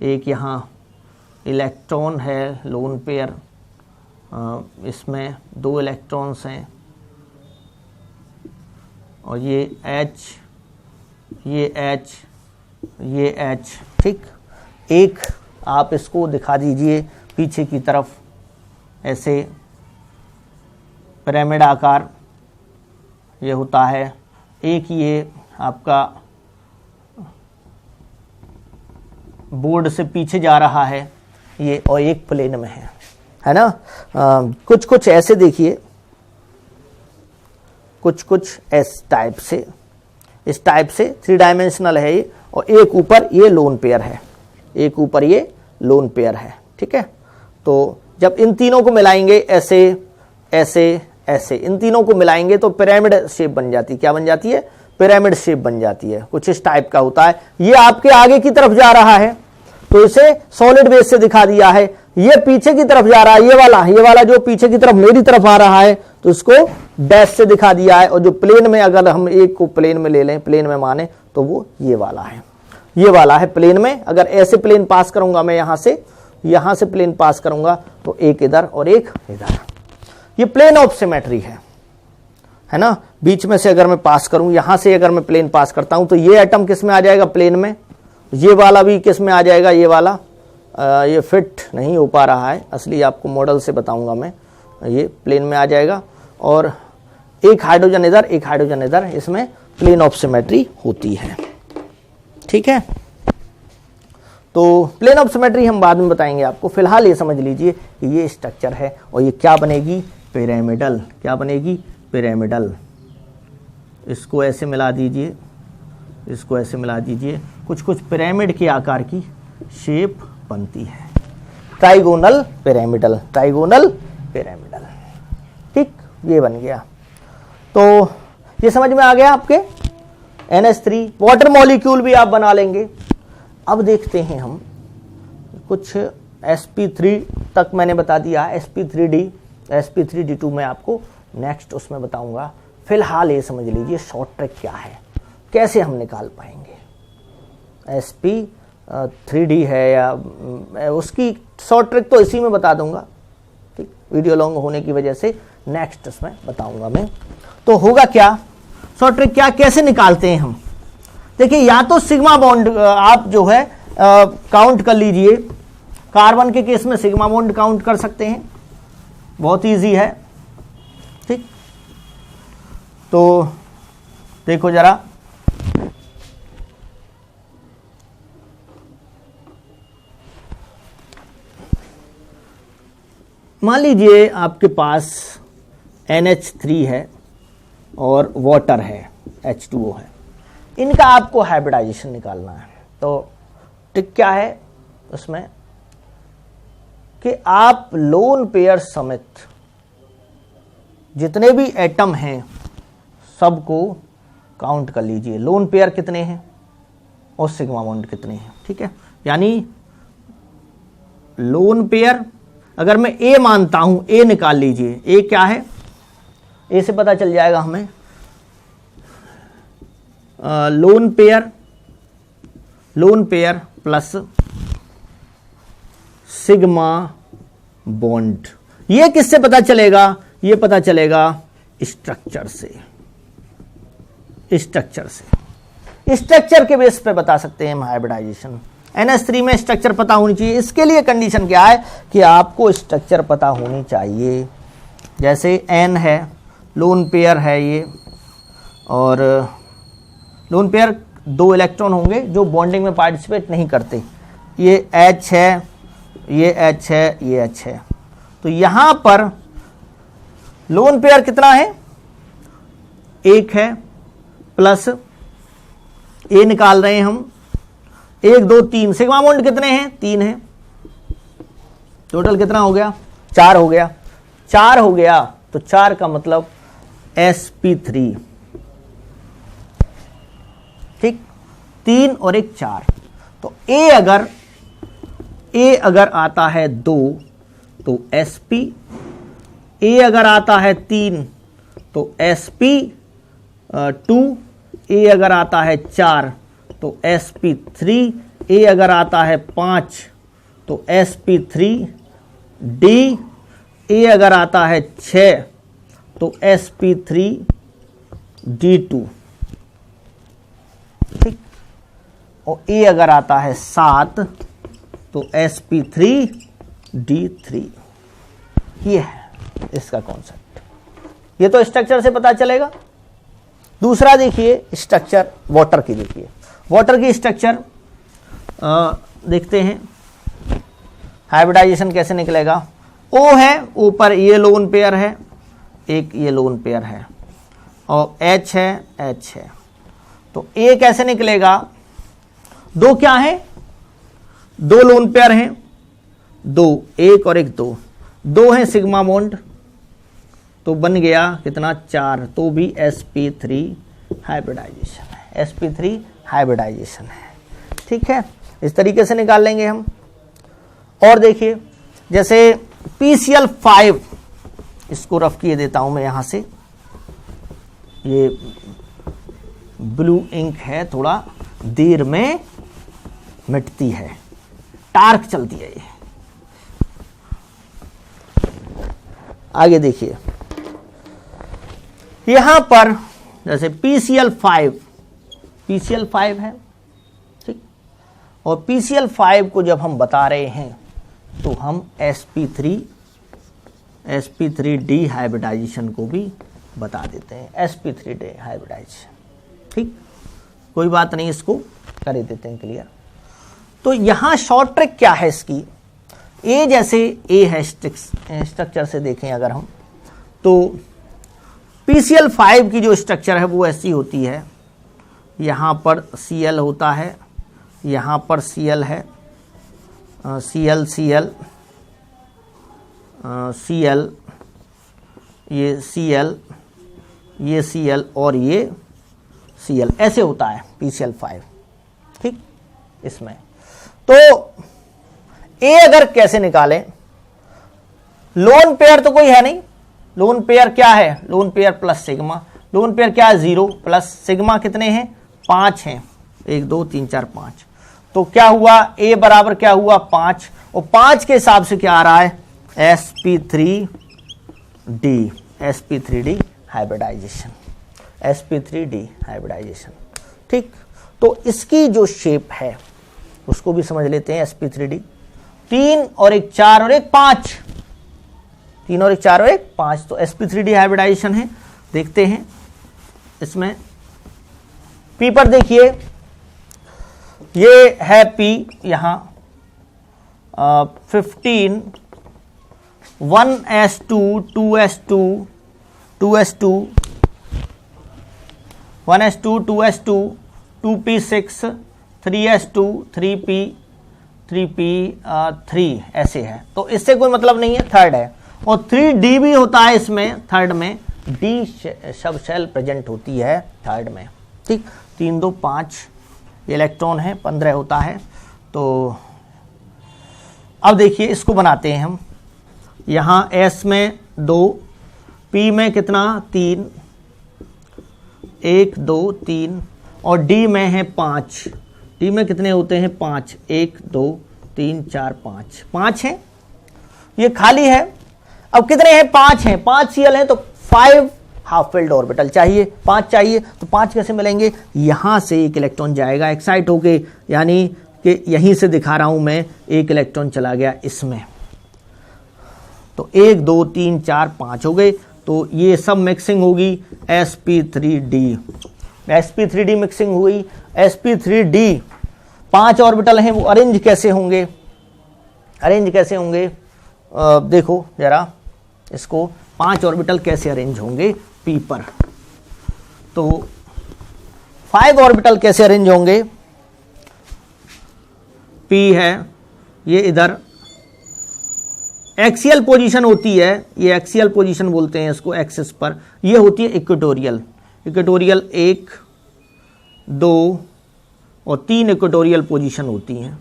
एक यहाँ इलेक्ट्रॉन है लोन पेयर, इसमें 2 इलेक्ट्रॉन्स हैं, और ये H, ये H, ये H। ठीक, एक आप इसको दिखा दीजिए पीछे की तरफ ऐसे पिरामिड आकार ये होता है, एक ये आपका बोर्ड से पीछे जा रहा है ये, और एक प्लेन में है ना। कुछ कुछ ऐसे देखिए, कुछ इस टाइप से, इस टाइप से 3 डायमेंशनल है ये, और एक ऊपर ये लोन पेयर है, एक ऊपर ये लोन पेयर है। ठीक है, तो जब इन तीनों को मिलाएंगे ऐसे ऐसे ऐसे, इन तीनों को मिलाएंगे तो पिरामिड शेप बन जाती है। क्या बन जाती है, पिरामिड शेप बन जाती है, कुछ इस टाइप का होता है। ये आपके आगे की तरफ जा रहा है तो इसे सॉलिड बेस से दिखा दिया है, ये पीछे की तरफ जा रहा है, ये वाला जो पीछे की तरफ मेरी तरफ आ रहा है तो इसको डैश से दिखा दिया है, और जो प्लेन में, अगर हम एक को प्लेन में ले लें, प्लेन में माने, तो वो ये वाला है, ये वाला है प्लेन में। अगर ऐसे प्लेन पास करूंगा मैं यहां से प्लेन पास करूंगा तो एक इधर और एक इधर, ये प्लेन ऑफ सिमेट्री है ना। बीच में से अगर मैं पास करूं, यहां से अगर मैं प्लेन पास करता हूं तो ये एटम किस में आ जाएगा, प्लेन में, ये वाला भी किस में आ जाएगा, ये वाला। ये फिट नहीं हो पा रहा है, असली आपको मॉडल से बताऊंगा मैं, ये प्लेन में आ जाएगा, और एक हाइड्रोजन इधर, एक हाइड्रोजन इधर, इसमें प्लेन ऑफ सिमेट्री होती है। ठीक है, तो प्लेन ऑफ सिमेट्री हम बाद में बताएंगे आपको, फिलहाल ये समझ लीजिए कि ये स्ट्रक्चर है, और ये क्या बनेगी, पिरामिडल। क्या बनेगी, पिरामिडल। इसको ऐसे मिला दीजिए, इसको ऐसे मिला दीजिए, कुछ कुछ पिरामिड के आकार की शेप बनती है, ट्राइगोनल पिरामिडल, ट्राइगोनल पिरामिडल। ठीक, ये बन गया। तो ये समझ में आ गया आपके। NH3 वाटर मॉलिक्यूल भी आप बना लेंगे। अब देखते हैं हम कुछ sp3 तक मैंने बता दिया, sp3d, sp3d2 में आपको नेक्स्ट उसमें बताऊंगा। फिलहाल ये समझ लीजिए शॉर्ट ट्रिक क्या है, कैसे हम निकाल पाएंगे। sp3d है या उसकी शॉर्ट ट्रिक तो इसी में बता दूंगा, ठीक, वीडियो लॉन्ग होने की वजह से नेक्स्ट उसमें बताऊंगा मैं। तो होगा क्या, शॉर्ट ट्रिक क्या, कैसे निकालते हैं हम। देखिए, या तो सिग्मा बॉन्ड आप जो है काउंट कर लीजिए, कार्बन के केस में सिग्मा बॉन्ड काउंट कर सकते हैं, बहुत इजी है। ठीक, तो देखो जरा, मान लीजिए आपके पास NH3 है और वाटर है, H2O है, इनका आपको हाइब्रिडाइजेशन निकालना है। तो ट्रिक क्या है उसमें कि आप लोन पेयर समेत जितने भी एटम हैं सबको काउंट कर लीजिए, लोन पेयर कितने हैं और सिग्मा बॉन्ड कितने हैं। ठीक है, यानी लोन पेयर अगर मैं ए मानता हूं, ए निकाल लीजिए, ए क्या है, ए से पता चल जाएगा हमें, lone pair plus sigma bond. ये किससे पता चलेगा, ये पता चलेगा स्ट्रक्चर से, स्ट्रक्चर के बेस पे बता सकते हैं हम हाइब्रिडाइजेशन। NH3 में स्ट्रक्चर पता होनी चाहिए। इसके लिए कंडीशन क्या है कि आपको स्ट्रक्चर पता होनी चाहिए। जैसे N है, लोन पेयर है ये, और लोन पेयर 2 इलेक्ट्रॉन होंगे जो बॉन्डिंग में पार्टिसिपेट नहीं करते। ये H है, ये H है, ये H है। तो यहां पर लोन पेयर कितना है, 1 है, प्लस ए निकाल रहे हैं हम, 1 2 3, सिग्मा बॉन्ड कितने हैं, 3 है, टोटल कितना हो गया, 4 हो गया, 4 हो गया, तो 4 का मतलब sp3, ठीक, 3 और 1 4, तो ए अगर आता है 2 तो sp, ए अगर आता है 3 तो sp2, ए अगर आता है 4 तो sp3, ए अगर आता है 5 तो sp3d, ए अगर आता है 6 तो sp3d2, ठीक, और ए अगर आता है 7 तो sp3d3। ये है इसका कॉन्सेप्ट, ये तो स्ट्रक्चर से पता चलेगा। दूसरा देखिए स्ट्रक्चर वाटर की, देखिए वाटर की स्ट्रक्चर देखते हैं, हाइब्रिडाइजेशन कैसे निकलेगा। O है, O पर ये लोन पेयर है, एक ये लोन पेयर है, और H है, H है, तो A कैसे निकलेगा, 2 क्या है, 2 लोन पेयर हैं, 2, 1 और 1 2 है सिग्मा बॉन्ड, तो बन गया कितना, 4, तो भी sp3 हाइब्रिडाइजेशन है, sp3 हाइब्रिडाइजेशन है, ठीक है, इस तरीके से निकाल लेंगे हम। और देखिए जैसे PCl5, इसको रफ किए देता हूं मैं यहां से, ये ब्लू इंक है, थोड़ा देर में मिटती है, टार्क चलती है ये। आगे देखिए यहां पर जैसे PCl5 है, ठीक, और PCl5 को जब हम बता रहे हैं तो हम sp3d हाइब्रिडाइजेशन को भी बता देते हैं, sp3d हाइब्रिडाइजेशन, ठीक, कोई बात नहीं, इसको कर ही देते हैं क्लियर। तो यहां शॉर्ट ट्रिक क्या है इसकी, ए जैसे ए है स्ट्रक्चर से देखें अगर हम, तो PCl5 की जो स्ट्रक्चर है वो ऐसी होती है, यहां पर Cl होता है, यहां पर Cl है, Cl Cl Cl, ये Cl, ये Cl और ये Cl, ऐसे होता है PCl5, ठीक, इसमें। तो ए अगर कैसे निकालें, लोन पेयर तो कोई है नहीं, लोन पेयर क्या है, lone pair plus sigma, lone pair क्या है, 0 प्लस सिग्मा कितने हैं, 5 हैं, 1 2 3 4 5, तो क्या हुआ, ए बराबर क्या हुआ, 5, और 5 के हिसाब से क्या आ रहा है, sp3d हाइब्रिडाइजेशन, sp3d हाइब्रिडाइजेशन, ठीक। तो इसकी जो शेप है उसको भी समझ लेते हैं, sp3d, 3 और 1 4 और 1 5, 3 और 1 4 और 1 5, तो sp3d हाइब्रिडाइजेशन है। देखते हैं इसमें P पर, देखिए ये है P, यहां 15 1s2 2s2 2s2 1s2 2s2 2p6 3s2 3p 3p3 ऐसे है, तो इससे कोई मतलब नहीं है, थर्ड है, और 3d भी होता है इसमें, थर्ड में d सब शेल प्रेजेंट होती है थर्ड में, ठीक, 3 2 5 इलेक्ट्रॉन है, 15 होता है। तो अब देखिए इसको बनाते हैं हम, यहां s में 2, p में कितना 3, 1 2 3, और d में है 5, d में कितने होते हैं 5, 1 2 3 4 5, 5 है, ये खाली है। अब कितने हैं, 5 हैं, 5 Cl हैं, तो 5 हाफ फिल्ड ऑर्बिटल चाहिए, 5 चाहिए, तो 5 कैसे मिलेंगे, यहां से एक इलेक्ट्रॉन जाएगा एक्साइट होके, यानी कि यहीं से दिखा रहा हूं मैं, एक इलेक्ट्रॉन चला गया इसमें, तो 1 2 3 4 5 हो गए, तो ये सब मिक्सिंग होगी sp3d, sp3d मिक्सिंग हुई, sp3d 5 ऑर्बिटल हैं, वो अरेंज कैसे होंगे, देखो जरा इसको 5 ऑर्बिटल कैसे अरेंज होंगे p पर। तो 5 ऑर्बिटल कैसे अरेंज होंगे, p है, ये इधर एक्सियल पोजीशन होती है, ये एक्सियल पोजीशन बोलते हैं इसको एक्सिस पर, ये होती है इक्वेटोरियल। इक्वेटोरियल 1 2 और 3 इक्वेटोरियल पोजीशन होती हैं।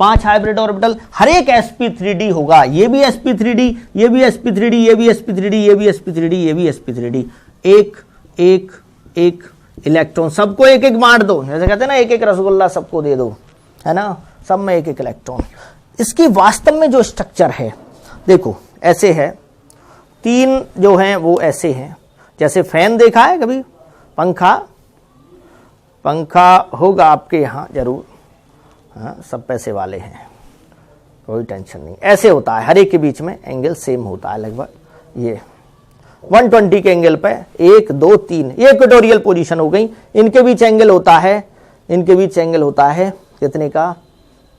5 हाइब्रिड ऑर्बिटल, हर एक sp3d होगा, ये भी sp3d, ये भी sp3d, ये भी sp3d, ये भी sp3d, ये भी sp3d। एक एक एक इलेक्ट्रॉन, सबको एक एक बांट दो, जैसे कहते हैं ना एक एक रसगुल्ला सबको दे दो, है ना, सब में एक एक इलेक्ट्रॉन। इसकी वास्तव में जो स्ट्रक्चर है देखो ऐसे है, 3 जो हैं वो ऐसे हैं, जैसे फैन देखा है कभी, पंखा होगा आपके यहाँ जरूर, हाँ सब पैसे वाले हैं, कोई टेंशन नहीं। ऐसे होता है, हर एक के बीच में एंगल सेम होता है लगभग, ये 120 के एंगल पे 1 2 3, ये इक्वेटोरियल पोजीशन हो गई। इनके बीच एंगल होता है, इनके बीच एंगल होता है कितने का,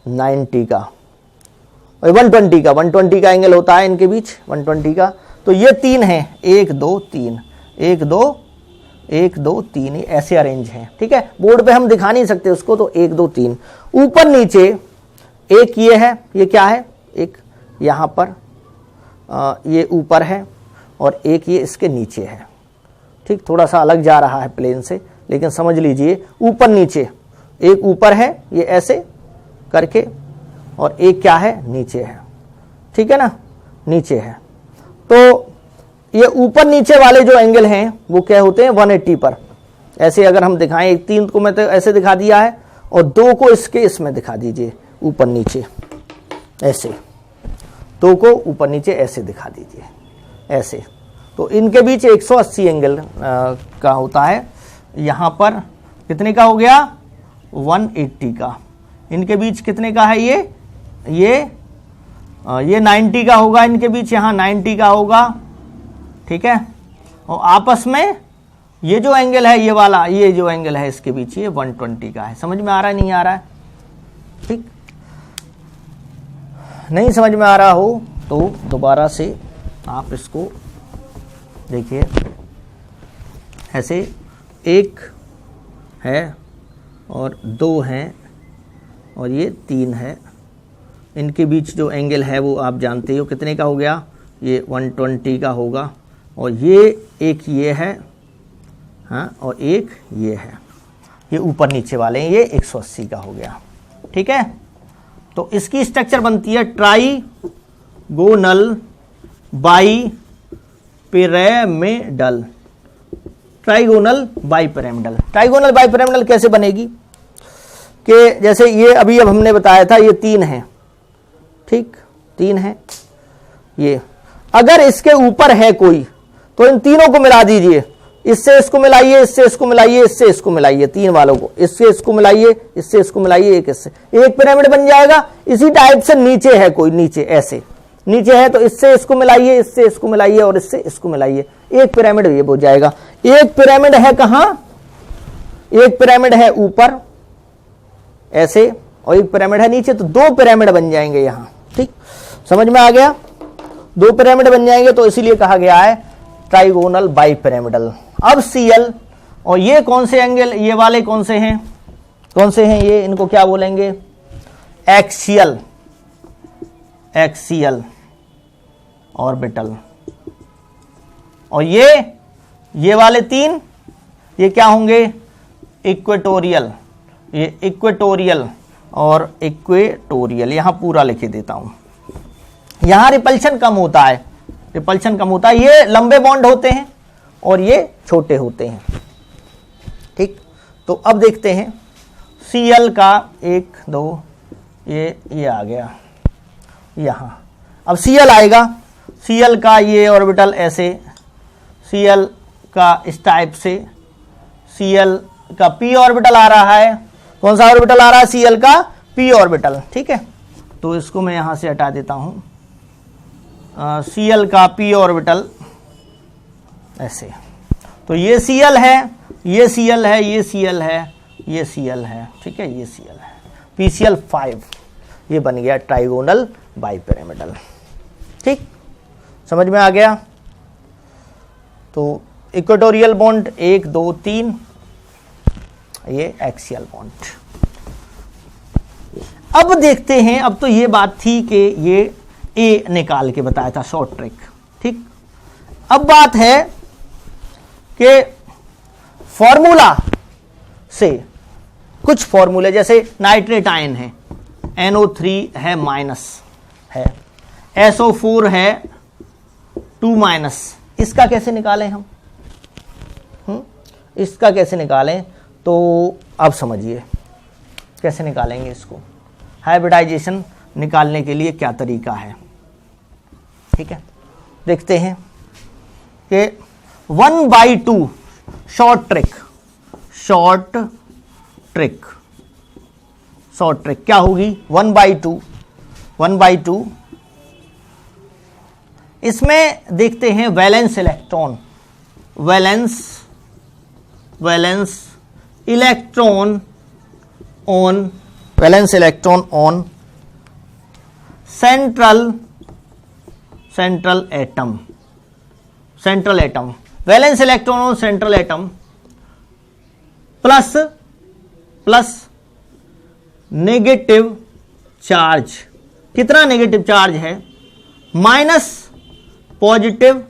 90 का, 120 का एंगल होता है इनके बीच, 120 का। तो ये 3 है, 1 2 3, 1 2 1 2 3, ऐसे अरेंज हैं, ठीक है। बोर्ड पे हम दिखा नहीं सकते उसको, तो 1 2 3 ऊपर नीचे, एक ये है, ये क्या है, एक यहाँ पर ये ऊपर है और एक ये इसके नीचे है, ठीक, थोड़ा सा अलग जा रहा है प्लेन से, लेकिन समझ लीजिए ऊपर नीचे, एक ऊपर है ये ऐसे करके और एक क्या है, नीचे है, ठीक है ना, नीचे है। तो ये ऊपर नीचे वाले जो एंगल हैं वो क्या होते हैं, 180 पर। ऐसे अगर हम दिखाएं, 3 को मैं तो ऐसे दिखा दिया है और 2 को इसके इसमें दिखा दीजिए, ऊपर नीचे ऐसे, 2 को ऊपर नीचे ऐसे दिखा दीजिए, ऐसे। तो इनके बीच 180 एंगल का होता है। यहाँ पर कितने का हो गया, 180 का। इनके बीच कितने का है, ये 90 का होगा, इनके बीच यहाँ 90 का होगा, ठीक है। और आपस में ये जो एंगल है, ये वाला, ये जो एंगल है इसके बीच, ये 120 का है। समझ में आ रहा है, नहीं आ रहा है, ठीक। नहीं समझ में आ रहा हो तो दोबारा से आप इसको देखिए, ऐसे 1 है और 2 हैं और ये 3 है। इनके बीच जो एंगल है वो आप जानते हो कितने का हो गया, ये 120 का होगा। और ये एक ये है, हाँ, और एक ये है, ये ऊपर नीचे वाले हैं, ये 180 का हो गया, ठीक है। तो इसकी स्ट्रक्चर बनती है trigonal bipyramidal. Trigonal bipyramidal, trigonal bipyramidal कैसे बनेगी कि जैसे ये अभी अब हमने बताया था, ये 3 है, ठीक, 3 है। ये अगर इसके ऊपर है कोई, तो इन तीनों को मिला दीजिए, इससे इसको मिलाइए, इससे इसको मिलाइए, इससे इसको मिलाइए, 3 वालों को, इससे इसको मिलाइए, इससे इसको मिलाइए, एक इससे, एक पिरामिड बन जाएगा। इसी टाइप से नीचे है कोई, नीचे ऐसे नीचे है, तो इससे इसको मिलाइए, इससे इसको मिलाइए और इससे इसको मिलाइए, एक पिरामिड ये हो जाएगा। एक पिरामिड है कहां, एक पिरामिड है ऊपर ऐसे और एक पिरामिड है नीचे, तो 2 पिरामिड बन जाएंगे यहां, ठीक, समझ में आ गया, 2 पिरामिड बन जाएंगे। तो इसीलिए कहा गया है ट्राइगोनल बाइपिरामिडल। अब Cl और ये कौन से एंगल, ये वाले कौन से हैं, कौन से हैं ये, इनको क्या बोलेंगे, एक्सियल, एक्सियल ऑर्बिटल। और ये वाले 3 ये क्या होंगे, इक्वेटोरियल, ये इक्वेटोरियल और इक्वेटोरियल, यहां पूरा लिखे देता हूं। यहां रिपल्शन कम होता है, रिपल्शन कम होता है, ये लंबे बॉन्ड होते हैं और ये छोटे होते हैं, ठीक। तो अब देखते हैं Cl का 1 2, ये आ गया यहां। अब Cl आएगा, Cl का ये ऑर्बिटल ऐसे, Cl का इस टाइप से, Cl का p ऑर्बिटल आ रहा है। कौन सा ऑर्बिटल आ रहा है, Cl का p ऑर्बिटल, ठीक है। तो इसको मैं यहां से हटा देता हूं, Cl का p ऑर्बिटल ऐसे। तो ये Cl है, ये Cl है, ये Cl है, ये Cl है, ठीक है, ये Cl है, PCl5, ये बन गया ट्राइगोनल बाइपिरामिडल। ठीक, समझ में आ गया। तो इक्वेटोरियल बॉन्ड 1 2 3, ये एक्सियल बॉन्ड। अब देखते हैं, अब तो ये बात थी कि ये ए निकाल के बताया था शॉर्ट ट्रिक, ठीक। अब बात है कि फॉर्मूला से कुछ फॉर्मूले, जैसे नाइट्रेट आयन है, NO3 है माइनस है, SO4 है 2 माइनस, इसका कैसे निकालें हम? इसका कैसे निकालें? तो अब समझिए कैसे निकालेंगे इसको। हाइब्रिडाइजेशन निकालने के लिए क्या तरीका है, ठीक है। देखते हैं कि 1/2 शॉर्ट ट्रिक क्या होगी? 1/2 इसमें देखते हैं valence electron on central atom, valence electron on central atom plus negative charge. कितना नेगेटिव चार्ज है? Minus positive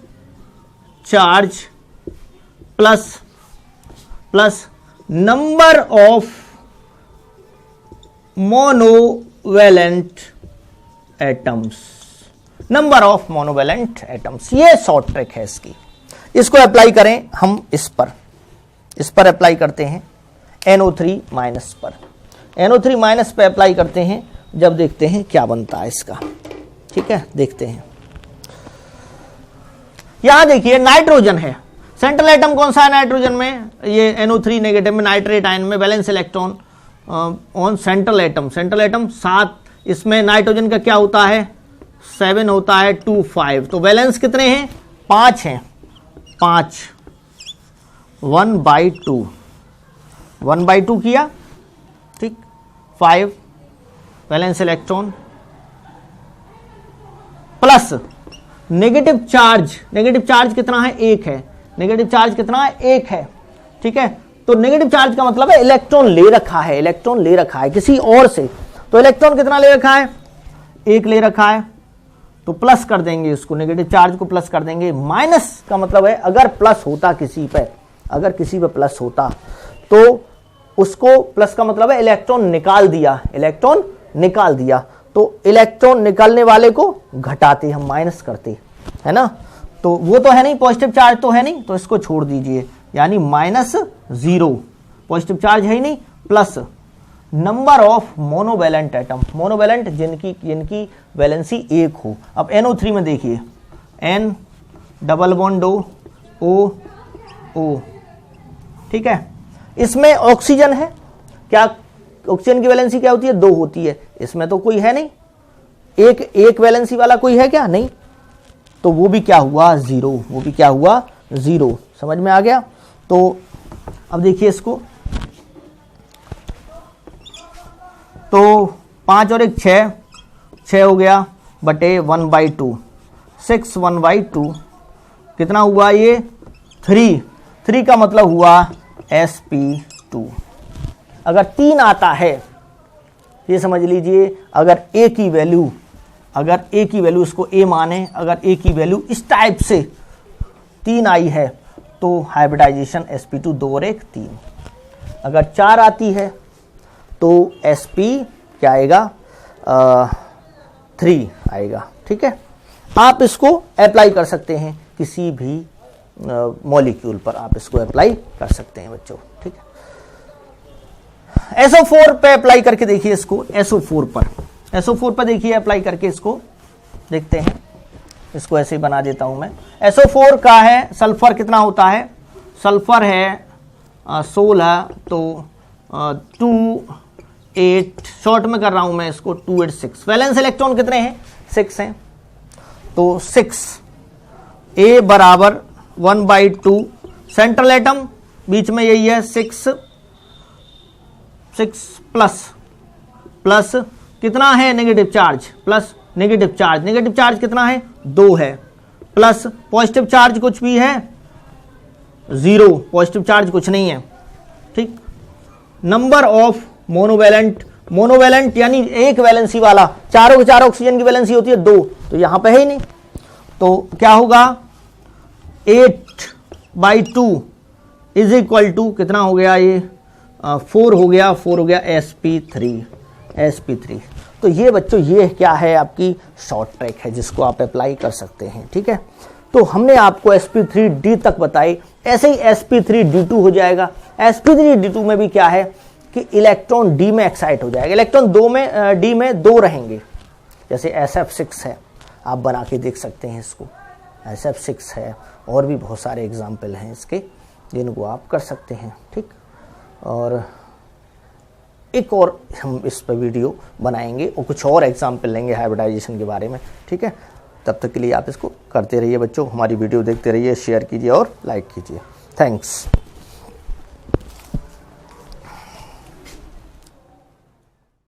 charge plus number of monovalent atoms, ये शॉर्ट ट्रिक है इसकी। इसको अप्लाई करें हम इस पर अप्लाई करते हैं NO3 माइनस पर, NO3 माइनस पे अप्लाई करते हैं, जब देखते हैं क्या बनता है इसका, ठीक है। देखते हैं, यहां देखिए नाइट्रोजन है, सेंट्रल एटम कौन सा है नाइट्रोजन में? ये NO3 नेगेटिव में, नाइट्रेट आयन में valence electron on central atom 7, इसमे/, नाइट्रोजन का क्या होता है? 7 होता है, 2 5, तो वैलेंस कितने हैं? 5 हैं, 5 1/2 किया, ठीक। 5 valence electron plus negative charge कितना है? 1 है। नेगेटिव चार्ज कितना है? 1 है, ठीक है। तो नेगेटिव चार्ज का मतलब है इलेक्ट्रॉन ले रखा है किसी और से। तो इलेक्ट्रॉन कितना ले रखा है? 1 ले रखा है, तो प्लस कर देंगे इसको, नेगेटिव चार्ज को प्लस कर देंगे। माइनस का मतलब है अगर प्लस होता किसी पे प्लस होता तो उसको, प्लस का मतलब है इलेक्ट्रॉन निकाल दिया, तो इलेक्ट्रॉन निकालने वाले को घटाते हम, माइनस करते, है ना। तो वो तो है नहीं, पॉजिटिव चार्ज तो है नहीं, तो इसको छोड़ दीजिए, यानी -0, पॉजिटिव चार्ज है ही नहीं, plus number of monovalent atom, monovalent जिनकी वैलेंसी 1 हो। अब NO3 में देखिए, N डबल बॉन्ड O, ठीक है। इसमें ऑक्सीजन है, क्या ऑक्सीजन की वैलेंसी क्या होती है? 2 होती है। इसमें तो कोई है नहीं, एक वैलेंसी वाला कोई है क्या? नहीं, तो वो भी क्या हुआ? 0, समझ में आ गया। तो अब देखिए इसको, तो 5 और 1 6 हो गया, बटे 1/2, 6 1/2 कितना हुआ? ये 3 का मतलब हुआ sp2। अगर 3 आता है, ये समझ लीजिए, अगर a की वैल्यू इसको a माने, अगर a की वैल्यू इस टाइप से 3 आई है, तो हाइब्रिडाइजेशन sp2 2 और 1 3। अगर 4 आती है तो sp क्या आएगा? 3 आएगा, ठीक है। आप इसको अप्लाई कर सकते हैं किसी भी मॉलिक्यूल पर, आप इसको अप्लाई कर सकते हैं बच्चों, ठीक है। SO4 पे अप्लाई करके देखिए इसको, SO4 पर देखिए अप्लाई करके इसको देखते हैं। इसको ऐसे ही बना देता हूं मैं। SO4 का है, सल्फर कितना होता है? सल्फर है 16, तो 2 8, शॉर्ट में कर रहा हूं मैं इसको, 2 8 6। वैलेंस इलेक्ट्रॉन कितने हैं? 6 हैं, तो 6 A बराबर 1/2, सेंट्रल एटम बीच में यही है, 6 प्लस कितना है negative charge? Plus negative charge कितना है 2 है, प्लस पॉजिटिव चार्ज कुछ भी है 0, पॉजिटिव चार्ज कुछ नहीं है, ठीक। नंबर ऑफ मोनोवैलेंट यानी एक वैलेंसी वाला, चारों के चारों ऑक्सीजन की वैलेंसी होती है 2, तो यहां पे है ही नहीं, तो क्या होगा 8/2 इज इक्वल टू कितना हो गया, ये 4 हो गया sp3। तो ये बच्चों ये क्या है, आपकी शॉर्ट ट्रैक है जिसको आप अप्लाई कर सकते हैं, ठीक है। तो हमने आपको sp3d तक बताई, ऐसे ही sp3d2 हो जाएगा। sp3d2 में भी क्या है कि इलेक्ट्रॉन d में एक्साइट हो जाएगा, इलेक्ट्रॉन d में 2 रहेंगे, जैसे sf6 है, आप बना के देख सकते हैं इसको, sf6 है, और भी बहुत सारे एग्जाम्पल हैं इसके जिनको आप कर सकते हैं, ठीक। और एक और हम इस पर वीडियो बनाएंगे और कुछ और एग्जाम्पल लेंगे हाइब्रिडाइजेशन के बारे में, ठीक है। तब तक के लिए आप इसको करते रहिए बच्चों, हमारी वीडियो देखते रहिए, शेयर कीजिए और लाइक कीजिए। थैंक्स।